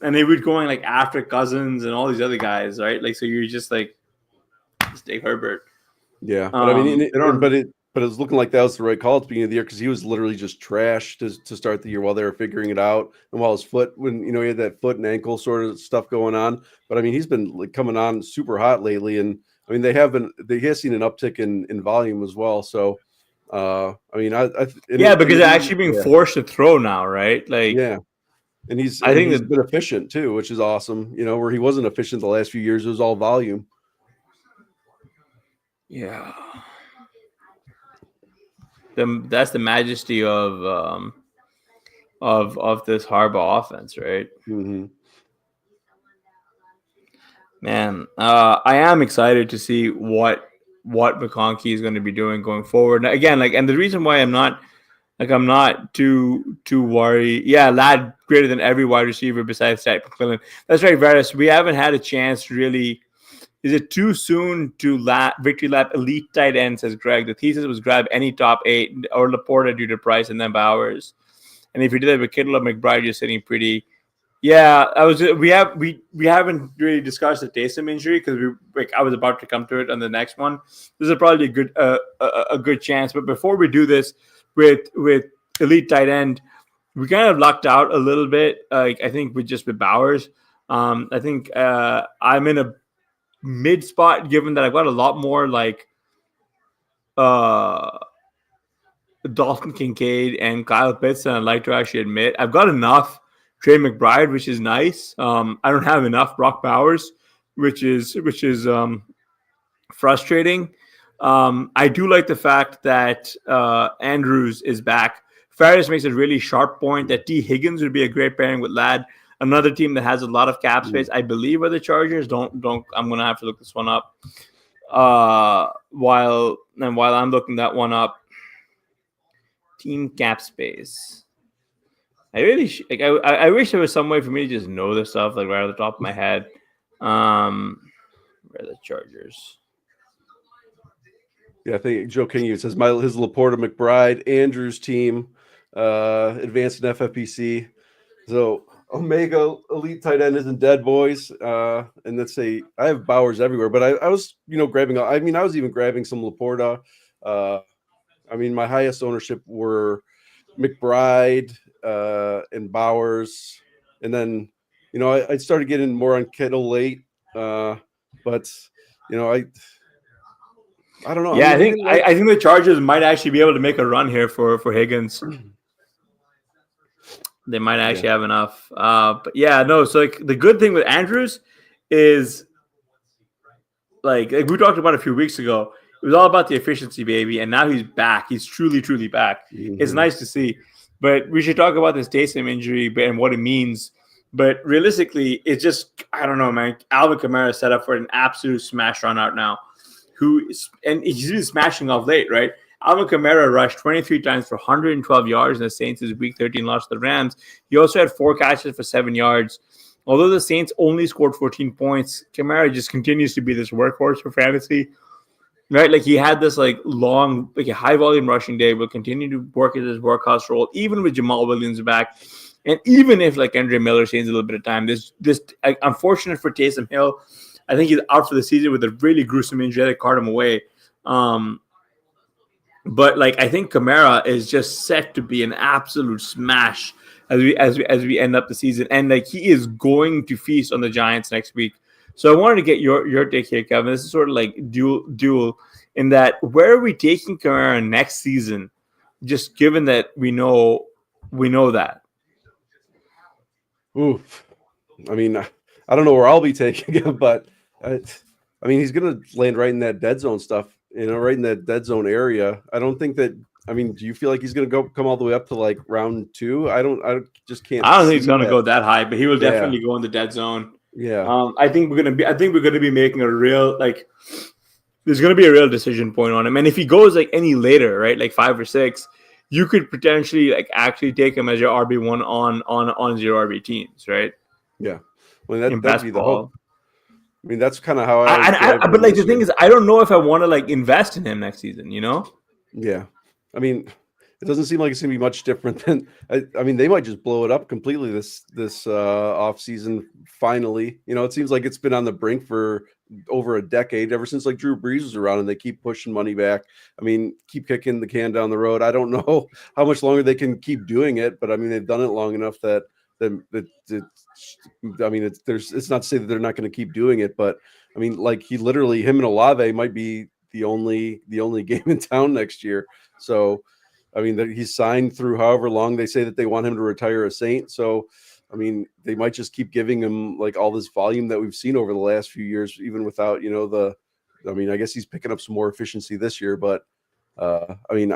and they were going like after Cousins and all these other guys, right? Like so you're just like just take Herbert. Yeah. But I mean, They don't. But it was looking like that was the right call at the beginning of the year because he was literally just trash to start the year while they were figuring it out, and while his foot, when he had that foot and ankle sort of stuff going on. But I mean, he's been like coming on super hot lately, and I mean they have seen an uptick in volume as well. So I mean, Yeah, because they're he, actually being yeah, forced to throw now, right? Like, yeah, and I think he's that, been efficient too, which is awesome. Where he wasn't efficient the last few years, it was all volume. yeah, that's the majesty of this Harbaugh offense, right? Mm-hmm. Man, I am excited to see what McConkey is going to be doing going forward. Now, again, like, and the reason why I'm not too worried. Yeah, Lad greater than every wide receiver besides Zach McClellan. That's right, Varys. We haven't had a chance to really. Is it too soon to victory lap elite tight end? Says Greg. The thesis was grab any top 8 or Laporta due to price and then Bowers. And if you did that with Kittle or McBride, you're sitting pretty. Yeah, I was. We haven't really discussed the Taysom injury because I was about to come to it on the next one. This is probably a good chance. But before we do this with elite tight end, we kind of lucked out a little bit. I think with Bowers. I think I'm in a mid spot given that I've got a lot more like uh Dalton Kincaid and Kyle Pitts than I'd like to actually admit. I've got enough Trey McBride, which is nice. I don't have enough Brock Bowers, which is frustrating. I do like the fact that Andrews is back. Ferris makes a really sharp point that T. Higgins would be a great pairing with Ladd. Another team that has a lot of cap space, I believe, are the Chargers. Don't. I'm gonna have to look this one up. While I'm looking that one up, team cap space. I really I wish there was some way for me to just know this stuff like right off the top of my head. Where are the Chargers? Yeah, I think Joe King says his Laporta McBride Andrews team advanced in FFPC. So Omega elite tight end isn't dead, boys. And let's say I have Bowers everywhere, but I was grabbing. I mean, I was even grabbing some Laporta. I mean, my highest ownership were McBride and Bowers, and then I started getting more on Kittle late, but I don't know. Yeah, I I mean, think I think the Chargers might actually be able to make a run here for Higgins. They might actually have enough. But yeah, no. So like the good thing with Andrews is like we talked about a few weeks ago. It was all about the efficiency, baby, and now he's back. He's truly back. It's nice to see. But we should talk about this Taysom injury and what it means. But realistically, it's just I don't know, man. Alvin Kamara is set up for an absolute smash run out now. And he's been smashing off late, right? Alvin Kamara rushed 23 times for 112 yards in the Saints' Week 13 loss to the Rams. He also had 4 catches for 7 yards. Although the Saints only scored 14 points, Kamara just continues to be this workhorse for fantasy, right? Like he had this like long, like a high volume rushing day, will continue to work at his workhorse role, even with Jamal Williams back. And even if like Andre Miller stays a little bit of time, this unfortunate for Taysom Hill. I think he's out for the season with a really gruesome injury that carted him away. But like I think Kamara is just set to be an absolute smash as we end up the season, and like he is going to feast on the Giants next week. So I wanted to get your take here, Kevin. This is sort of like dual in that where are we taking Kamara next season? Just given that we know that. Oof. I mean, I don't know where I'll be taking him, but I mean, he's going to land right in that dead zone stuff, right in that dead zone area. I don't think that. I mean, do you feel like he's going to come all the way up to like round 2? I just can't. I don't think he's going to go that high, but he will definitely go in the dead zone. Yeah. I think we're going to be making a real like. There's going to be a real decision point on him, and if he goes like any later, right, like 5 or 6, you could potentially like actually take him as your RB1 on your RB teams, right? Yeah. Well, that'd be the hope. I mean, that's kind of how but like the thing is, I don't know if I want to like invest in him next season. Yeah. I mean, it doesn't seem like it's gonna be much different than. I mean, they might just blow it up completely this off season. Finally, it seems like it's been on the brink for over a decade, ever since like Drew Brees was around, and they keep pushing money back. I mean, keep kicking the can down the road. I don't know how much longer they can keep doing it, but I mean, they've done it long enough that I mean, it's not to say that they're not going to keep doing it, but I mean, like him and Olave might be the only game in town next year. So, I mean, he's signed through however long they say that they want him to retire a Saint. So, I mean, they might just keep giving him like all this volume that we've seen over the last few years, even without, I mean, I guess he's picking up some more efficiency this year, but I mean,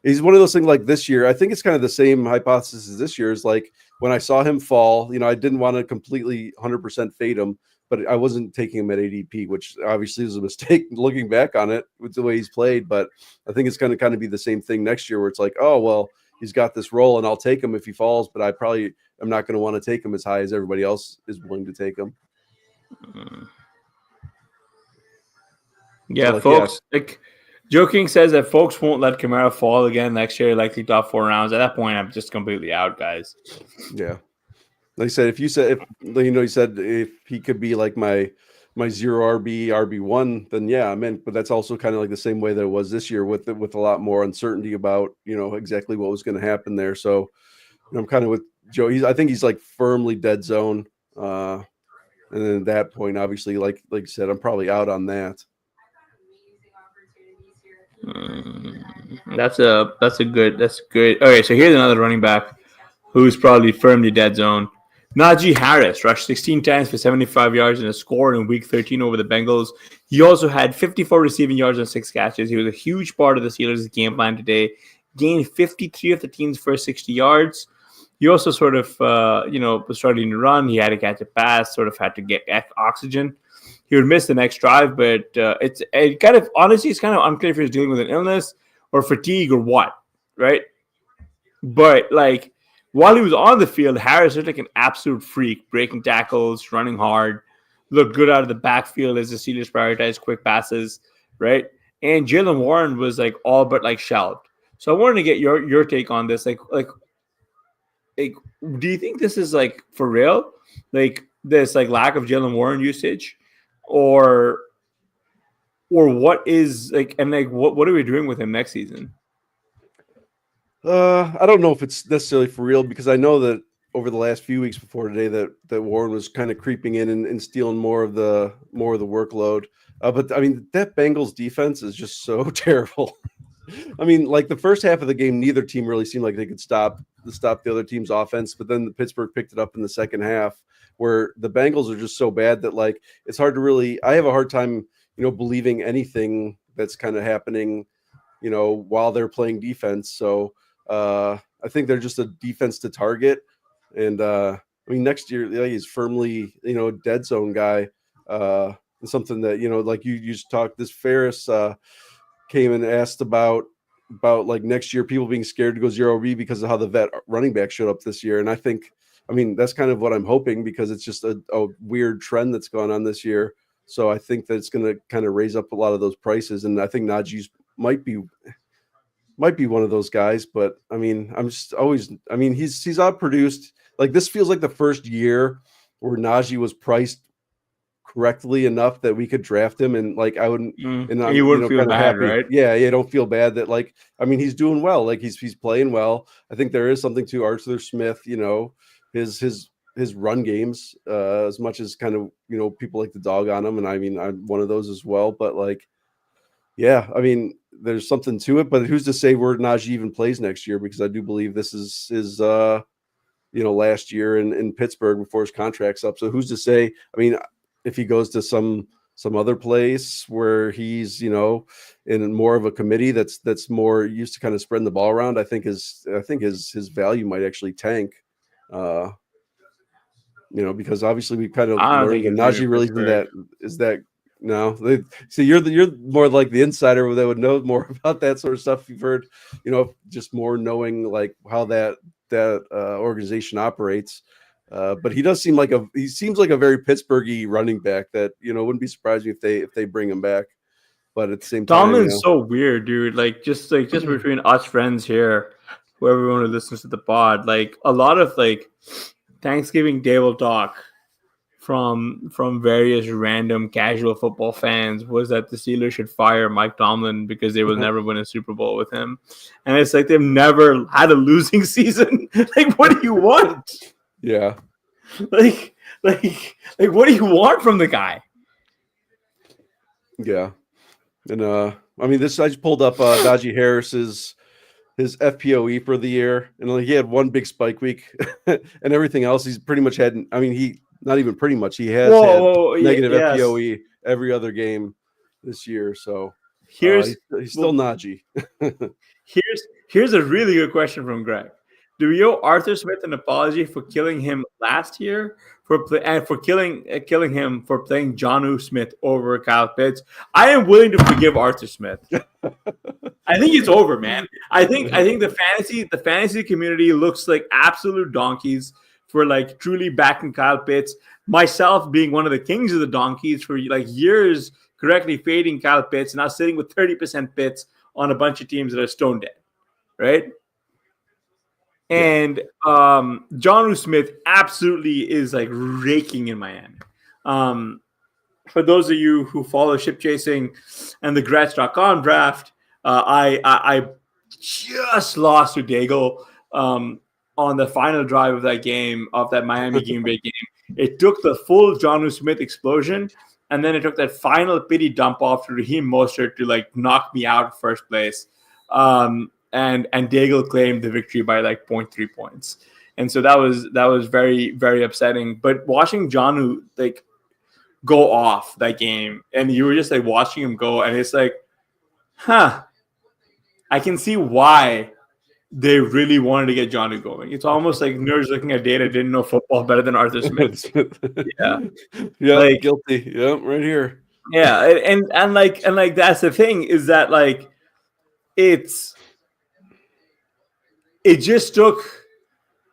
he's one of those things like this year. I think it's kind of the same hypothesis as this year is like when I saw him fall, I didn't want to completely 100% fade him, but I wasn't taking him at ADP, which obviously is a mistake looking back on it with the way he's played. But I think it's going to kind of be the same thing next year where it's like, oh, well, he's got this role and I'll take him if he falls, but I probably am not going to want to take him as high as everybody else is willing to take him. Yeah, So, like, folks, like Joking says that folks won't let Kamara fall again next year, likely top 4 rounds. At that point, I'm just completely out, guys. Yeah. Like I said, you said if he could be like my 0 RB1, then yeah, I'm in. But that's also kind of like the same way that it was this year with a lot more uncertainty about exactly what was going to happen there. So I'm kind of with Joe. I think he's like firmly dead zone. And then at that point, obviously, like you said, I'm probably out on that. That's good. Okay, so here's another running back who's probably firmly dead zone. Najee Harris rushed 16 times for 75 yards and a score in Week 13 over the Bengals. He also had 54 receiving yards and 6 catches. He was a huge part of the Steelers' game plan today. Gained 53 of the team's first 60 yards. He also sort of, was starting to run. He had to catch a pass, sort of had to get oxygen. He would miss the next drive, but it's kind of unclear if he's dealing with an illness or fatigue or what, right? But like while he was on the field, Harris looked like an absolute freak, breaking tackles, running hard, looked good out of the backfield as the Steelers prioritized quick passes, right? And Jaylen Warren was like all but like shelved. So I wanted to get your take on this. Like, do you think this is like for real? Like this like lack of Jaylen Warren usage, or what is like, and like what are we doing with him next season? I don't know if it's necessarily for real because I know that over the last few weeks before today that Warren was kind of creeping in and stealing more of the workload. But I mean, that Bengals defense is just so terrible. I mean, like the first half of the game, neither team really seemed like they could stop the other team's offense. But then the Pittsburgh picked it up in the second half, where the Bengals are just so bad that like it's hard to really. I have a hard time, believing anything that's kind of happening, while they're playing defense. So I think they're just a defense to target. And I mean, next year he's firmly, dead zone guy. Something that like you just talked. This Ferris came and asked about like next year people being scared to go 0 RB because of how the vet running back showed up this year. And I mean that's kind of what I'm hoping because it's just a weird trend that's gone on this year. So I think that it's going to kind of raise up a lot of those prices. And I think Najee's might be one of those guys, but I mean, he's outproduced. Like this feels like the first year where Najee was priced correctly enough that we could draft him, and like I wouldn't, and I'm you wouldn't feel kind of bad, happy, right? Yeah, don't feel bad that like I mean he's doing well, like he's playing well. I think there is something to Arthur Smith, his run games, as much as kind of people like the dog on him, and I mean I'm one of those as well, but like. Yeah, I mean, there's something to it, but who's to say where Najee even plays next year? Because I do believe this is his, last year in Pittsburgh before his contract's up. So who's to say? I mean, if he goes to some other place where he's, in more of a committee that's more used to kind of spreading the ball around, I think his value might actually tank. Because obviously we kind of learned that Najee really is that. No, see, you're more like the insider that would know more about that sort of stuff. You've heard, just more knowing like how that organization operates. But he does seem like he seems like a very Pittsburghy running back that wouldn't be surprised if they bring him back. but at the same time, Tomlin's so weird, dude. Just between us friends here, who everyone who listens to the pod, like a lot of like Thanksgiving table talk from various random casual football fans was that the Steelers should fire Mike Tomlin because they will never win a Super Bowl with him. And it's like they've never had a losing season. Like, what do you want? Yeah. Like what do you want from the guy? Yeah. And I mean, I just pulled up Najee Harris's his FPOE for the year, and like, he had one big spike week, and everything else he's pretty much had. I mean, he not even pretty much. He has had negative FPOE every other game this year. So he's still Najee. Here's a really good question from Greg. Do we owe Arthur Smith an apology for killing him last year and for killing him for playing Jonnu Smith over Kyle Pitts? I am willing to forgive Arthur Smith. I think it's over, man. I think the fantasy community looks like absolute donkeys for like truly backing Kyle Pitts. Myself being one of the kings of the donkeys for like years, correctly fading Kyle Pitts and now sitting with 30% Pitts on a bunch of teams that are stone dead, right? And Jonnu Smith absolutely is like raking in Miami. For those of you who follow Ship Chasing and the Gretz.com draft, I just lost to Daigle on the final drive of that game, of that Miami Green Bay game. It took the full Jonnu Smith explosion, and then it took that final pity dump off to Raheem Mostert to like knock me out first place. And Daigle claimed the victory by like 0.3 points. And so that was very, very upsetting. But watching Jonnu like go off that game, and you were just like watching him go, and it's like, I can see why they really wanted to get Jonnu going. It's almost like nerds looking at data didn't know football better than Arthur Smith. Yeah, like, guilty. Yeah, right here. Yeah, and like that's the thing is that like it just took,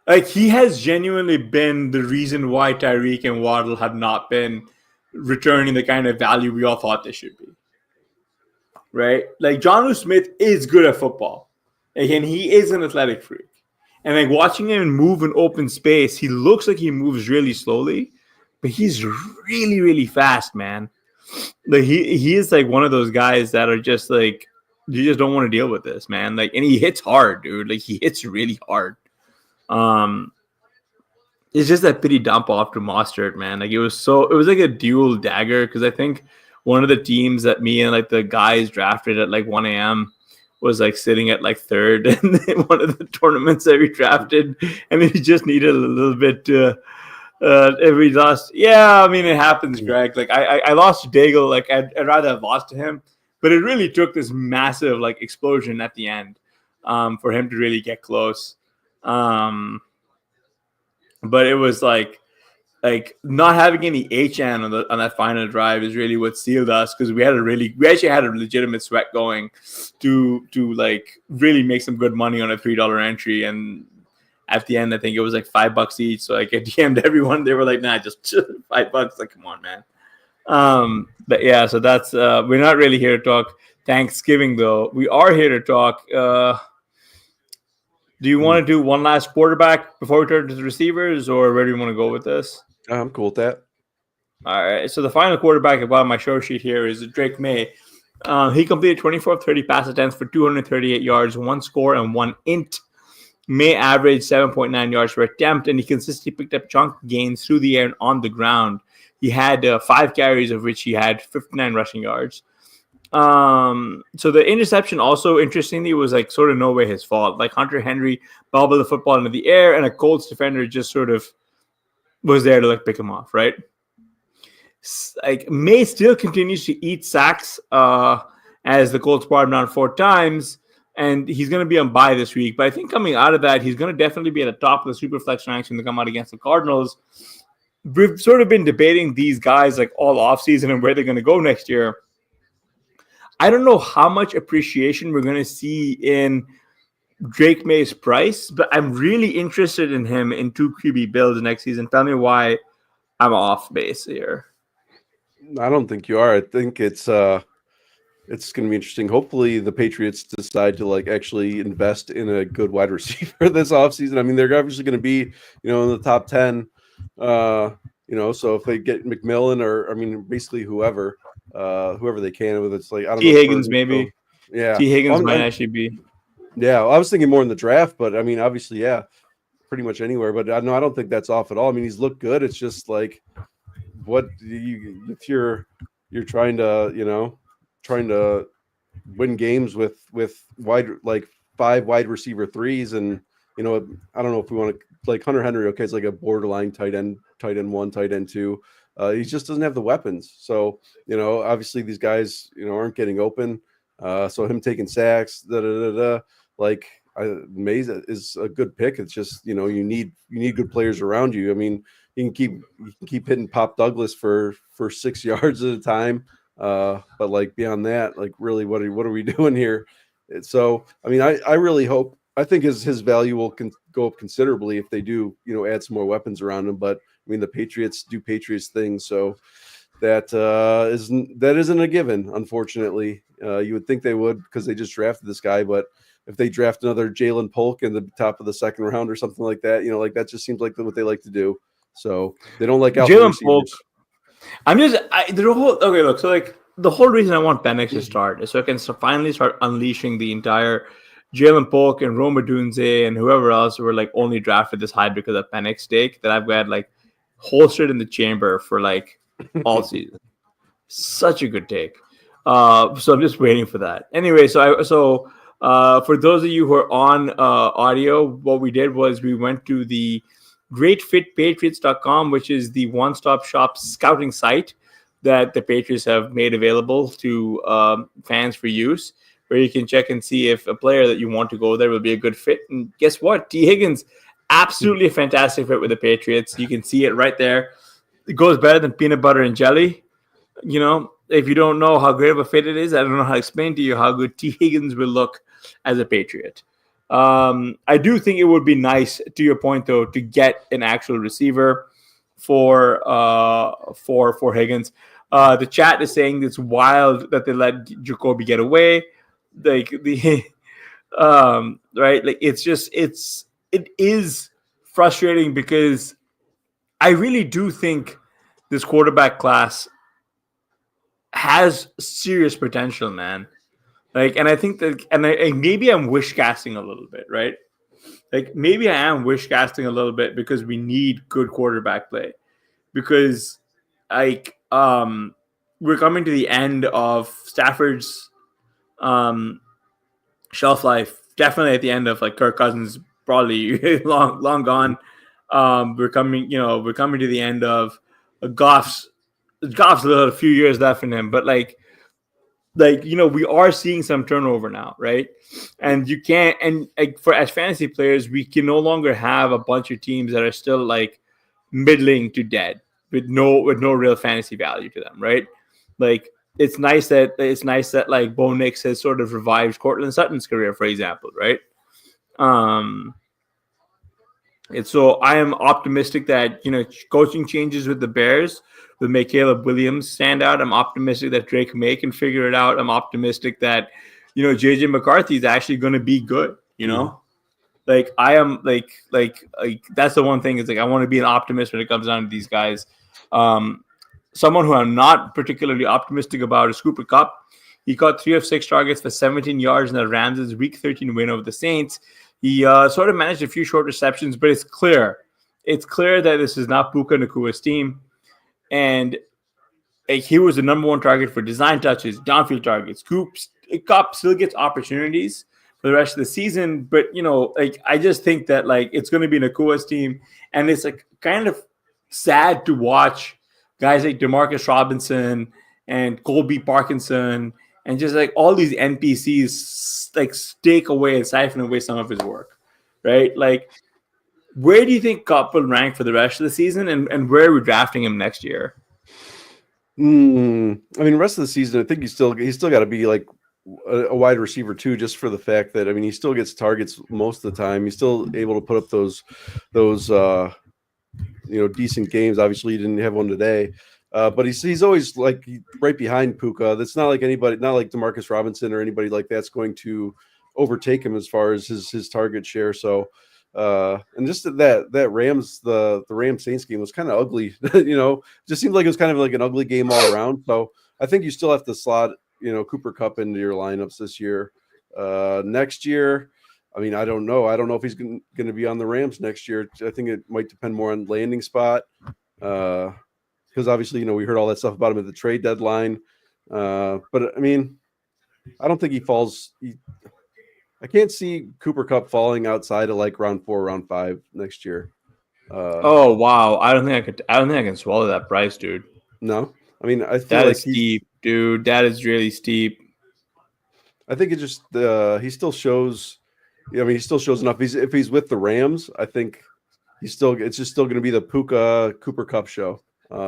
like, he has genuinely been the reason why Tyreek and Waddle have not been returning the kind of value we all thought they should be. Right? Like, Jonnu Smith is good at football. And he is an athletic freak. And like watching him move in open space, he looks like he moves really slowly, but he's really, really fast, man. Like he is like one of those guys that are just like, you just don't want to deal with this, man. Like, and he hits hard, dude. Like, he hits really hard. It's just that pity dump off to Mostert, man. Like, it was like a dual dagger, because I think one of the teams that me and like the guys drafted at like 1 a.m. was like sitting at like third in one of the tournaments that we drafted, and he just needed a little bit to. If we lost, yeah, I mean, it happens, Greg. Like, I lost to Daigle. Like, I'd rather have lost to him. But it really took this massive like explosion at the end for him to really get close. But it was like not having any HN on that final drive is really what sealed us, because we actually had a legitimate sweat going to like really make some good money on a $3 entry. And at the end, I think it was like $5 each. So like I DM'd everyone. They were like, nah, just $5. Like, come on, man. But yeah, so that's we're not really here to talk Thanksgiving, though. We are here to talk. Do you want to do one last quarterback before we turn to the receivers, or where do you want to go with this? I'm cool with that. All right. So the final quarterback about my show sheet here is Drake May. He completed 24 of 30 pass attempts for 238 yards, 1 score, and 1 int. May averaged 7.9 yards per attempt, and he consistently picked up chunk gains through the air and on the ground. He had 5 carries, of which he had 59 rushing yards. So the interception also, interestingly, was like sort of no way his fault. Like, Hunter Henry bobbled the football into the air, and a Colts defender just sort of was there to like pick him off, right? Like, May still continues to eat sacks as the Colts brought him down 4 times, and he's going to be on bye this week. But I think coming out of that, he's going to definitely be at the top of the super flex ranks when they come out against the Cardinals. We've sort of been debating these guys like all offseason and where they're going to go next year. I don't know how much appreciation we're going to see in Drake May's price, but I'm really interested in him in 2 QB builds next season. Tell me why I'm off base here. I don't think you are. I think it's It's going to be interesting. Hopefully, the Patriots decide to like actually invest in a good wide receiver this offseason. I mean, they're obviously going to be, in the top 10. So if they get McMillan or I mean, basically whoever they can with, it's like I don't T know if Higgins Burton. maybe. Yeah, T Higgins well, might actually be. yeah. I was thinking more in the draft, but I mean, obviously, yeah, pretty much anywhere. But I don't think that's off at all. I mean, he's looked good. It's just like what if you're trying to win games with wide like 5 wide receiver threes, and I don't know if we want to like Hunter Henry. Okay, it's like a borderline tight end one, tight end two. He just doesn't have the weapons. So obviously these guys aren't getting open. So him taking sacks, like Mays is a good pick. It's just you need good players around you. I mean, you can keep hitting Pop Douglas for 6 yards at a time. But like beyond that, like really, what are we doing here? So, I mean, I really hope. I think his value will go up considerably if they do, add some more weapons around him. But I mean, the Patriots do Patriots things, so that isn't a given. Unfortunately, you would think they would because they just drafted this guy, but if they draft another Jalen Polk in the top of the second round or something like that, like that just seems like what they like to do. So they don't like alpha Jalen Polk. receivers. The whole okay. Look, so like the whole reason I want Penix to start is so I can finally start unleashing the entire Jalen Polk and Roma Dunze and whoever else were like only drafted this high because of Penix stake that I've got like holstered in the chamber for like all season. Such a good take. So I'm just waiting for that. Anyway, for those of you who are on audio, what we did was we went to the greatfitpatriots.com, which is the one-stop shop scouting site that the Patriots have made available to fans for use, where you can check and see if a player that you want to go there will be a good fit. And guess what? T. Higgins, absolutely a fantastic fit with the Patriots. You can see it right there. It goes better than peanut butter and jelly. If you don't know how great of a fit it is, I don't know how to explain to you how good T. Higgins will look as a Patriot. I do think it would be nice, to your point, though, to get an actual receiver for Higgins. The chat is saying it's wild that they let Jacoby get away. Like the right, like it is frustrating because I really do think this quarterback class has serious potential, man. Like, and I think that, maybe I'm wish casting a little bit, right? Like, maybe I am wish casting a little bit because we need good quarterback play. Because, like, we're coming to the end of Stafford's shelf life. Definitely at the end of like Kirk Cousins, probably long gone. We're coming to the end of Goff's a few years left in him, but like we are seeing some turnover now, right? And you can't, and like for as fantasy players, we can no longer have a bunch of teams that are still like middling to dead with no real fantasy value to them, right? Like it's nice that like Bo Nix has sort of revived Cortland Sutton's career, for example, right? And so I am optimistic that coaching changes with the Bears will make Caleb Williams stand out. I'm optimistic that Drake May can figure it out. I'm optimistic that JJ McCarthy is actually going to be good. Like I am like that's the one thing is like I want to be an optimist when it comes down to these guys. Someone who I'm not particularly optimistic about is Cooper Kupp. He caught 3 of 6 targets for 17 yards in the Rams' Week 13 win over the Saints. He sort of managed a few short receptions, but it's clear that this is not Puka Nakua's team. And he was the number one target for design touches, downfield targets. Kupp still gets opportunities for the rest of the season, but I just think that like it's going to be Nakua's team, and it's like kind of sad to watch guys like Demarcus Robinson and Colby Parkinson and just like all these NPCs like stake away and siphon away some of his work, right? Like, where do you think Kupp will rank for the rest of the season, and where are we drafting him next year? I mean, the rest of the season, I think he's still got to be like a wide receiver too, just for the fact that he still gets targets most of the time. He's still able to put up those decent games. Obviously, he didn't have one today. But he's always like right behind Puka. That's not like anybody, not like Demarcus Robinson or anybody like that's going to overtake him as far as his target share. So, and just that Rams the Rams Saints game was kind of ugly. Just seemed like it was kind of like an ugly game all around. So I think you still have to slot Cooper Kupp into your lineups this year. Next year, I mean, I don't know. I don't know if he's going to be on the Rams next year. I think it might depend more on landing spot. Because obviously, we heard all that stuff about him at the trade deadline. But I mean, I don't think he falls. I can't see Cooper Kupp falling outside of like round 4, round 5 next year. Oh wow, I don't think I could. I don't think I can swallow that price, dude. No, I mean, I feel That like is steep, dude. That is really steep. I think it just he still shows. I mean, he still shows enough. If he's with the Rams, I think it's just still going to be the Puka Cooper Kupp show.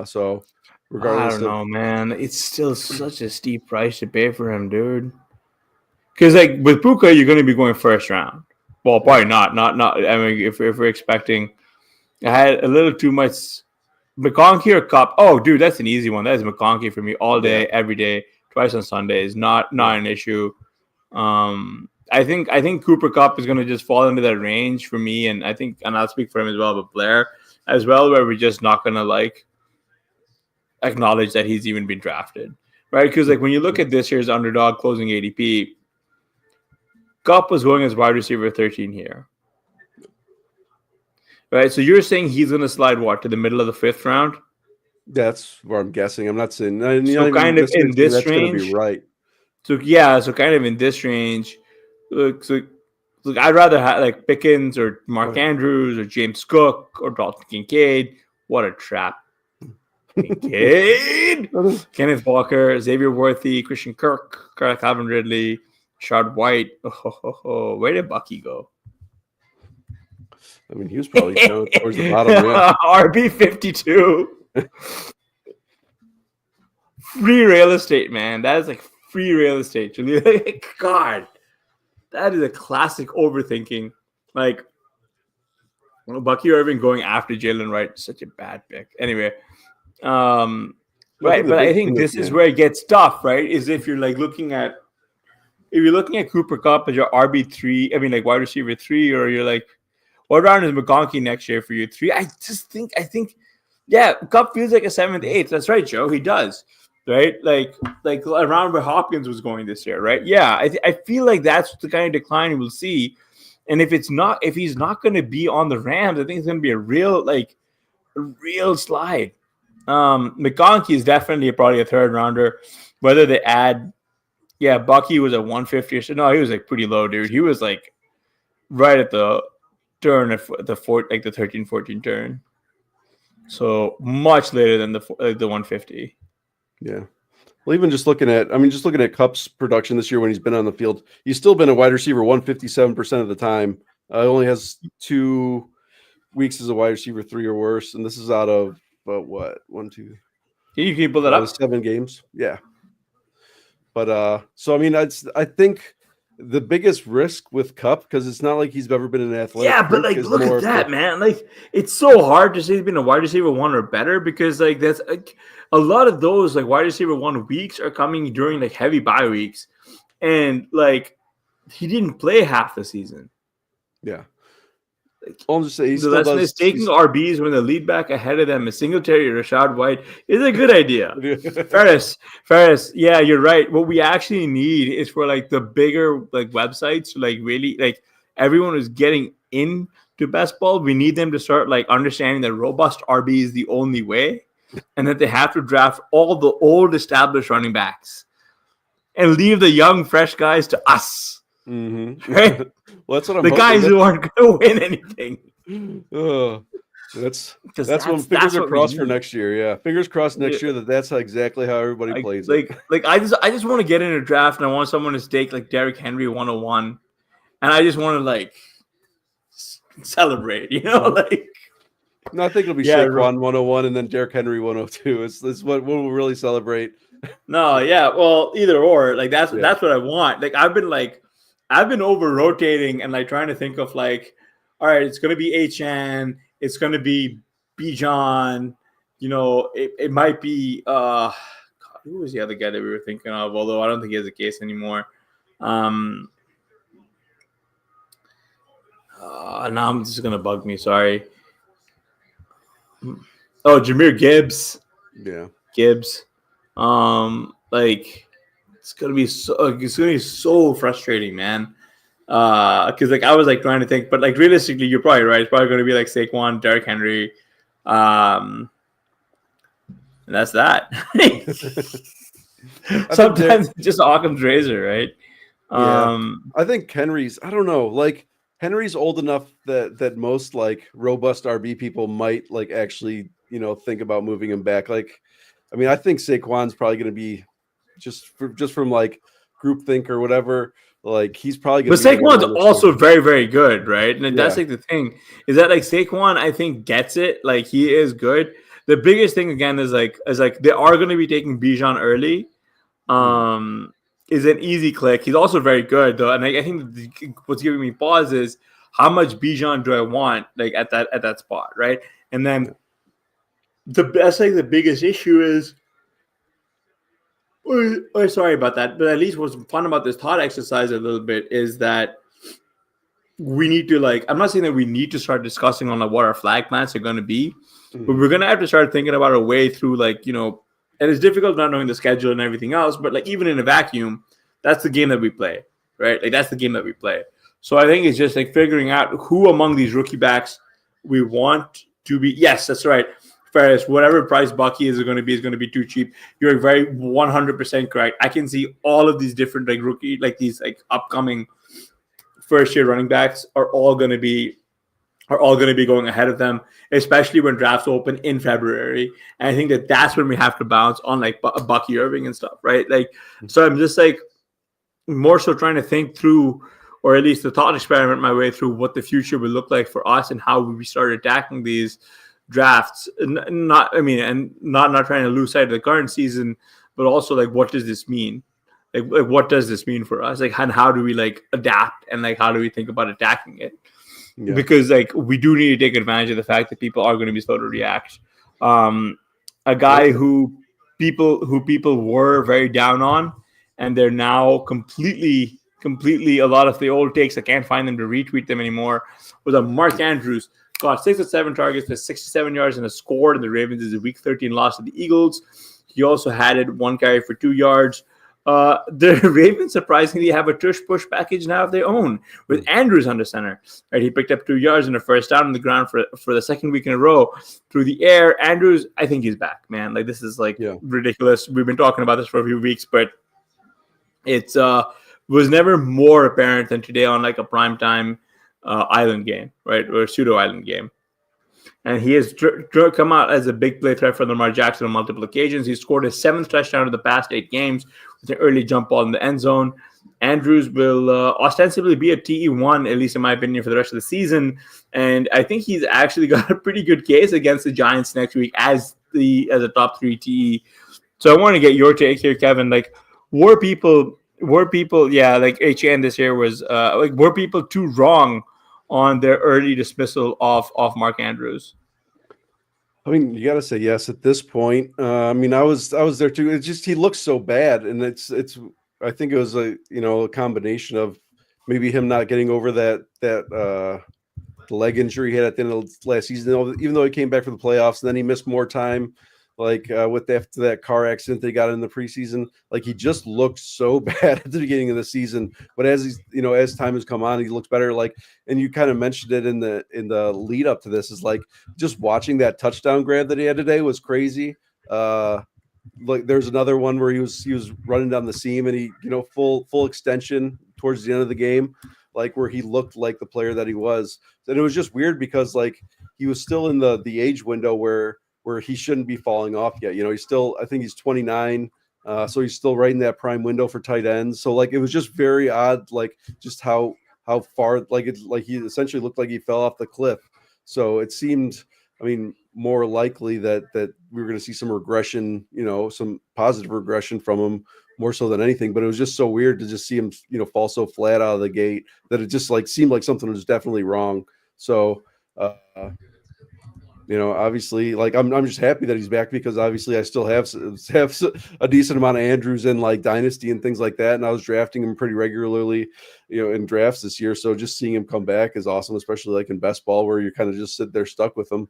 So regardless, I don't know, man. It's still such a steep price to pay for him, dude. Because like with Puka, you're going to be going first round. Well, probably not. I mean, if we're expecting, I had a little too much McConkey or Kupp. Oh, dude, that's an easy one. That is McConkey for me all day, every day, twice on Sundays. Not an issue. I think Cooper Kupp is going to just fall into that range for me, and I'll speak for him as well, but Blair as well, where we're just not going to like acknowledge that he's even been drafted, right? Because like when you look at this year's underdog closing ADP, Kupp was going as wide receiver 13 here, right? So you're saying he's going to slide to the middle of the 5th round? That's where I'm guessing. I'm not saying so kind of in this range, going to be right? So kind of in this range. Look, I'd rather have like Pickens or Mark Andrews or James Cook or Dalton Kincaid. What a trap. Kincaid, Kenneth Walker, Xavier Worthy, Christian Kirk, Calvin Ridley, Rashad White. Where did Bucky go? I mean, he was probably towards the bottom. Yeah. RB52. Free real estate, man. That is like free real estate. God. That is a classic overthinking. Like, Bucky Irving going after Jalen Wright, such a bad pick. Anyway, right. But I think this is where it gets tough, right? Is if you're like looking at Cooper Kupp as your RB3, I mean, like wide receiver 3, or you're like, what round is McConkey next year for you? 3? I think, yeah, Kupp feels like a 7th, 8th. That's right, Joe. He does. Right, like around where Hopkins was going this year, right? Yeah, I feel like that's the kind of decline we'll see, and if he's not going to be on the Rams, I think it's going to be a real slide. McConkey is definitely probably a 3rd rounder. Whether they add, Bucky was at 150 or so. No, he was like pretty low, dude. He was like right at the turn of the 13-14 turn, so much later than the 150. Yeah. Well, even just looking at Kupp's production this year when he's been on the field, he's still been a wide receiver 157% of the time. Only has 2 weeks as a wide receiver 3 or worse, and this is out of what 1, 2. You can pull that up. 7 games. Yeah. But so I mean, I think the biggest risk with Kupp, because it's not like he's ever been an athletic. Yeah, but like, look at that, man. Like, it's so hard to say he's been a wide receiver 1 or better, because like that's like a lot of those like wide receiver 1 weeks are coming during like heavy bye weeks, and like he didn't play half the season. Yeah. I'll just say taking RBs when the lead back ahead of them is Singletary or Rashad White is a good idea. Ferris, yeah, you're right. What we actually need is for like the bigger like websites to like really like everyone who's getting into best ball. We need them to start like understanding that robust RB is the only way, and that they have to draft all the old established running backs and leave the young fresh guys to us. Mm-hmm. Right? Well, that's what I'm the guys who aren't going to win anything. That's when fingers are crossed for next year. Yeah, fingers crossed next year that's exactly how everybody plays. Like I just want to get in a draft, and I want someone to stake like Derrick Henry 101, and I just want to like celebrate, like. No, I think it'll be Saquon 101 and then Derrick Henry 102. It's what we'll really celebrate. No, yeah, well, either or. Like that's what I want. Like I've been over rotating and like trying to think of like, all right, it's gonna be HN, it's gonna be Bijan, it might be God, who was the other guy that we were thinking of? Although I don't think he has a case anymore. Um, now I'm just gonna bug me. Sorry. Oh, Jameer Gibbs. Yeah. Gibbs. Like it's gonna be so frustrating, man. Because like I was like trying to think, but like realistically, you're probably right. It's probably gonna be like Saquon, Derrick Henry, um, and that's that. I think there. Sometimes it's just Occam's razor, right? Yeah, Um, I think Henry's. I don't know. Like Henry's old enough that most like robust RB people might like actually think about moving him back. Like, I mean, I think Saquon's probably going to be just from like groupthink or whatever. Like he's probably going but to be the one Saquon's on this also team. very, very good, right? And that's Yeah. like the thing is that like Saquon, I think gets it. Like he is good. The biggest thing again is like they are going to be taking Bijan early. Mhm. um, is an easy click. He's also very good though, and I think what's giving me pause is how much Bijan do I want like at that spot, right? And then Yeah. that's like the biggest issue is. Sorry about that, but at least what's fun about this thought exercise a little bit is that we need to like. I'm not saying that we need to start discussing on like what our flag plans are going to be, but Mhm. we're going to have to start thinking about a way through like. And it's difficult not knowing the schedule and everything else, but like even in a vacuum, that's the game that we play, right? Like that's the game that we play. So I think it's just like figuring out who among these rookie backs we want to be. Yes, that's right. Ferris, whatever price Bucky is going to be too cheap. You're very 100% correct. I can see all of these different like rookie, like these like upcoming first year running backs are all going to be going ahead of them, especially when drafts open in February. And I think that that's when we have to bounce on like Bucky Irving and stuff, right? Like, so I'm just like more so trying to think through, or at least the thought experiment my way through what the future would look like for us and how we start attacking these drafts. Not, I mean, and not trying to lose sight of the current season, but also like what does this mean? Like what does this mean for us? Like, and how do we like adapt and like how do we think about attacking it? Yeah. Because like we do need to take advantage of the fact that people are going to be slow to react. Um, a Yeah. guy who people were very down on, and they're now completely a lot of the old takes. I can't find them to retweet them anymore. Was a Mark Andrews got 6 or 7 targets for 67 yards and a score in the Ravens is a Week 13 loss to the Eagles. He also had it 1 carry for 2 yards. The Ravens surprisingly have a tush push package now of their own with Mm. Andrews under center. Right, he picked up 2 yards and a first down on the ground for the second week in a row through the air. Andrews, I think he's back, man. Like this is like Yeah. ridiculous. We've been talking about this for a few weeks, but it's was never more apparent than today on like a primetime island game, right, or a pseudo island game. And he has come out as a big play threat for Lamar Jackson on multiple occasions. He scored his 7th touchdown in the past 8 games with an early jump ball in the end zone. Andrews will ostensibly be a TE1, at least in my opinion, for the rest of the season. And I think he's actually got a pretty good case against the Giants next week as a top 3 TE. So I want to get your take here, Kevin. Like, were people, yeah, like HN this year was like, were people too wrong on their early dismissal of Mark Andrews? I mean, you got to say yes at this point. I mean, I was there too. It's just he looks so bad, and it's. I think it was a combination of maybe him not getting over that the leg injury he had at the end of last season. Even though he came back for the playoffs, and then he missed more time, like with after that car accident they got in the preseason. Like he just looked so bad at the beginning of the season, but as he's as time has come on, he looks better. Like, and you kind of mentioned it in the lead up to this is like just watching that touchdown grab that he had today was crazy. Like there's another one where he was running down the seam and he full extension towards the end of the game, like where he looked like the player that he was. And it was just weird because like he was still in the age window where he shouldn't be falling off yet. He's still, I think he's 29. So he's still right in that prime window for tight ends. So like it was just very odd, like just how far like he essentially looked like he fell off the cliff. So it seemed, I mean, more likely that we were going to see some regression, some positive regression from him more so than anything. But it was just so weird to just see him, fall so flat out of the gate that it just like seemed like something was definitely wrong. So, uh, obviously, like I'm just happy that he's back because obviously I still have a decent amount of Andrews in like Dynasty and things like that, and I was drafting him pretty regularly, in drafts this year. So just seeing him come back is awesome, especially like in best ball where you kind of just sit there stuck with him.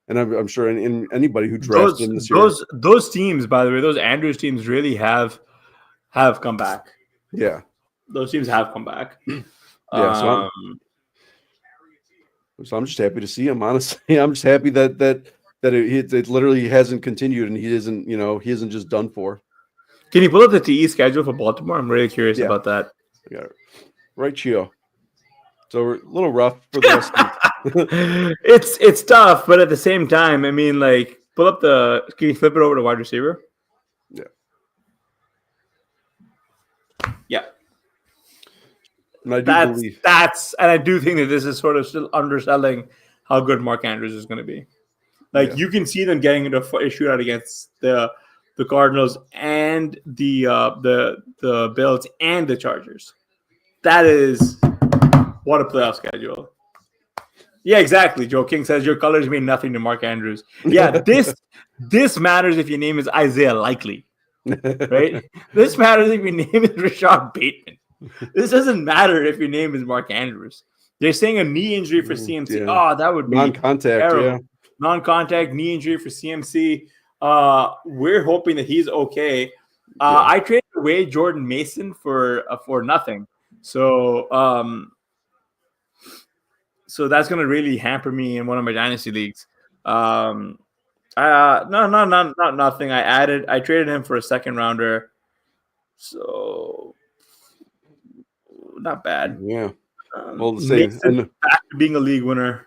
And I'm sure in anybody who drafted him this year, those teams, by the way, those Andrews teams really have come back. Yeah, those teams have come back. Yeah, so I'm just happy to see him. Honestly, I'm just happy that it literally hasn't continued and he isn't just done for. Can you pull up the TE schedule for Baltimore? I'm really curious about that. Yeah, right, Chio. So we're a little rough for the rest of it's tough, but at the same time, I mean, like, pull up can you flip it over to wide receiver? Yeah. Yeah. And I do believe and I do think that this is sort of still underselling how good Mark Andrews is going to be. Like, you can see them getting into a shootout against the Cardinals and the Bills and the Chargers. That is what a playoff schedule. Yeah, exactly. Joe King says your colors mean nothing to Mark Andrews. Yeah, this matters if your name is Isaiah Likely, right? This matters if your name is Rashad Bateman. This doesn't matter if your name is Mark Andrews. They're saying a knee injury for CMC. Yeah. Oh, that would be non-contact. Terrible. Yeah, non-contact knee injury for CMC. We're hoping that he's okay. I traded away Jordan Mason for nothing. So that's going to really hamper me in one of my dynasty leagues. No, not nothing. I traded him for a second rounder. So not bad. Yeah. Well, the same. Back to being a league winner.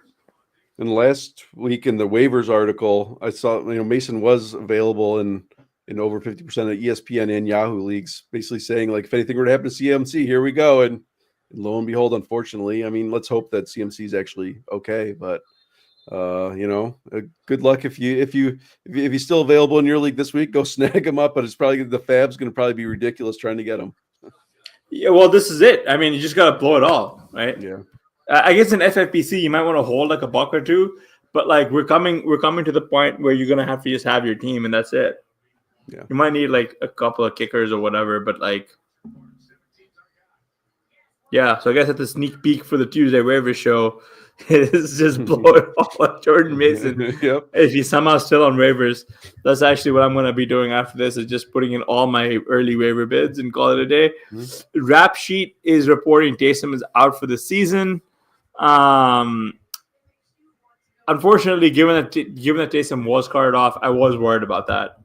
And last week in the waivers article, I saw Mason was available in over 50% of ESPN and Yahoo leagues, basically saying like if anything were to happen to CMC, here we go. And lo and behold, unfortunately, I mean, let's hope that CMC is actually okay. But good luck if he's still available in your league this week, go snag him up. But it's probably the fab's going to probably be ridiculous trying to get him. Yeah, well, this is it. I mean, you just got to blow it all, right? Yeah. I guess in FFPC you might want to hold like a buck or two, but like we're coming to the point where you're gonna have to just have your team and that's it. Yeah. You might need like a couple of kickers or whatever, but like, yeah. So I guess at the sneak peek for the Tuesday waiver show is just blow it all like Jordan Mason. Yep. If he's somehow still on waivers, that's actually what I'm going to be doing after this is just putting in all my early waiver bids and call it a day. Mm-hmm. Rap Sheet is reporting Taysom is out for the season. Unfortunately, given that Taysom was carted off, I was worried about that.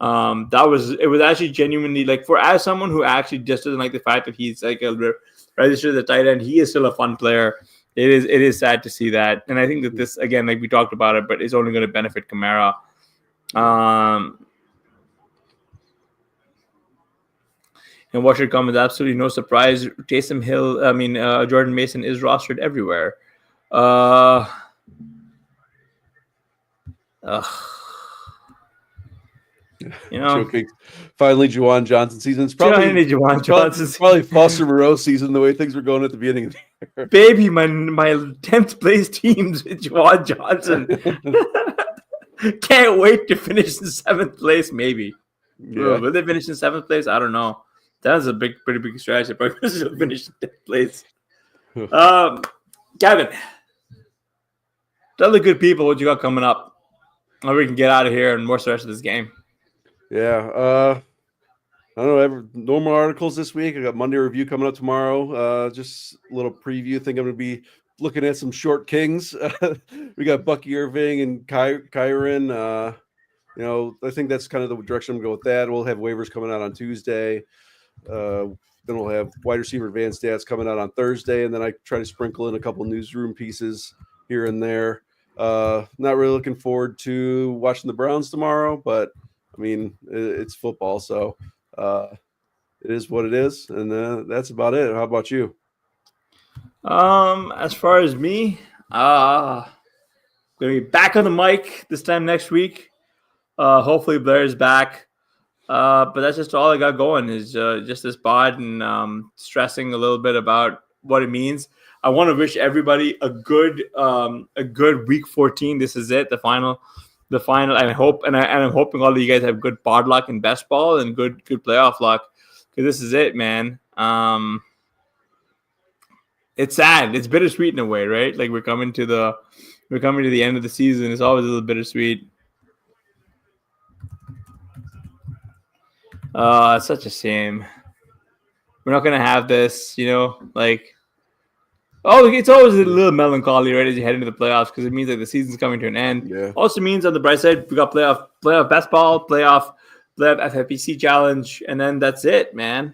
It was actually genuinely like as someone who actually just doesn't like the fact that he's like registered as a tight end, he is still a fun player. It is sad to see that, and I think that this again, like we talked about it, but it's only going to benefit Kamara. And what should come is absolutely no surprise. Jordan Mason is rostered everywhere. Finally, Juwan Johnson season. It's probably Foster Moreau season. The way things were going at the beginning of the year. Baby, my 10th place teams with Juwan Johnson. Can't wait to finish in 7th place. Maybe. Yeah. Will they finish in 7th place? I don't know. That's a pretty big stretch. They probably still finish in 10th place. Kevin, tell the good people what you got coming up. Or we can get out of here and watch the rest of this game. Yeah. I don't know. Normal articles this week. I got Monday review coming up tomorrow. Just a little preview. Think I'm going to be looking at some short kings. We got Bucky Irving and Kyron. I think that's kind of the direction I'm going to go with that. We'll have waivers coming out on Tuesday. Then we'll have wide receiver advanced stats coming out on Thursday. And then I try to sprinkle in a couple newsroom pieces here and there. Not really looking forward to watching the Browns tomorrow, but I mean, it's football, so it is what it is, and that's about it. How about you? As far as me, gonna be back on the mic this time next week. Hopefully Blair's back. But that's just all I got going is just this pod and stressing a little bit about what it means. I want to wish everybody a good week 14. This is it, the final. And I'm hoping all of you guys have good pod luck in best ball and good playoff luck, because this is it, man. It's sad. It's bittersweet in a way, right? Like we're coming to the end of the season. It's always a little bittersweet. It's such a shame. We're not gonna have this, like. Oh, it's always a little melancholy, right, as you head into the playoffs, because it means like the season's coming to an end. Yeah. Also means on the bright side, we got playoff best ball, playoff FFPC challenge, and then that's it, man.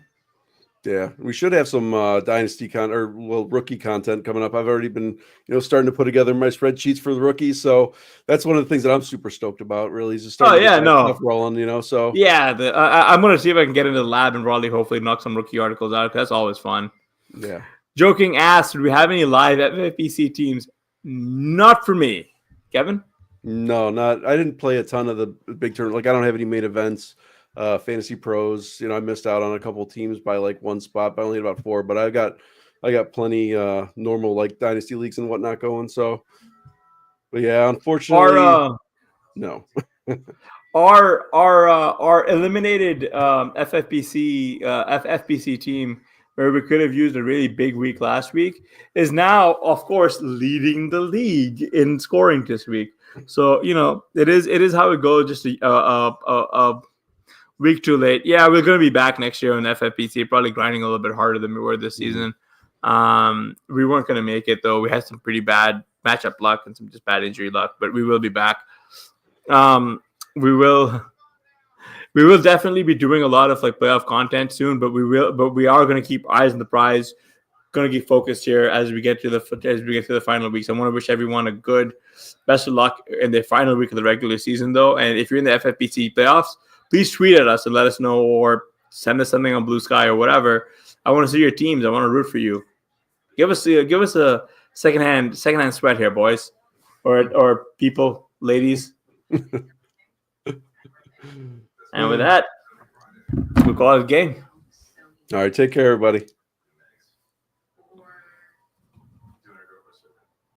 Yeah, we should have some dynasty rookie content coming up. I've already been, starting to put together my spreadsheets for the rookies. So that's one of the things that I'm super stoked about. Really, is just starting to get stuff rolling. So yeah, I'm gonna see if I can get into the lab and Raleigh, hopefully knock some rookie articles out. That's always fun. Yeah. Joking asked, do we have any live FFPC teams? Not for me, Kevin. No, not. I didn't play a ton of the big tournament. Like I don't have any main events. Fantasy pros, I missed out on a couple teams by like one spot, but I only had about 4. But I got plenty normal like dynasty leagues and whatnot going. So, but yeah, unfortunately, no. Our eliminated FFPC team, where we could have used a really big week last week, is now, of course, leading the league in scoring this week. So it is how it goes. Just a week too late. Yeah, we're going to be back next year on FFPC, probably grinding a little bit harder than we were this season. We weren't going to make it, though. We had some pretty bad matchup luck and some just bad injury luck, but we will be back. We will definitely be doing a lot of like playoff content soon, but we are going to keep eyes on the prize. Going to get focused here as we get to the final weeks. I want to wish everyone a good best of luck in the final week of the regular season, though. And if you're in the FFPC playoffs, please tweet at us and let us know, or send us something on Blue Sky or whatever. I want to see your teams. I want to root for you. Give us a secondhand sweat here, boys, or people, ladies. And with that, we'll call it a game. All right, take care, everybody.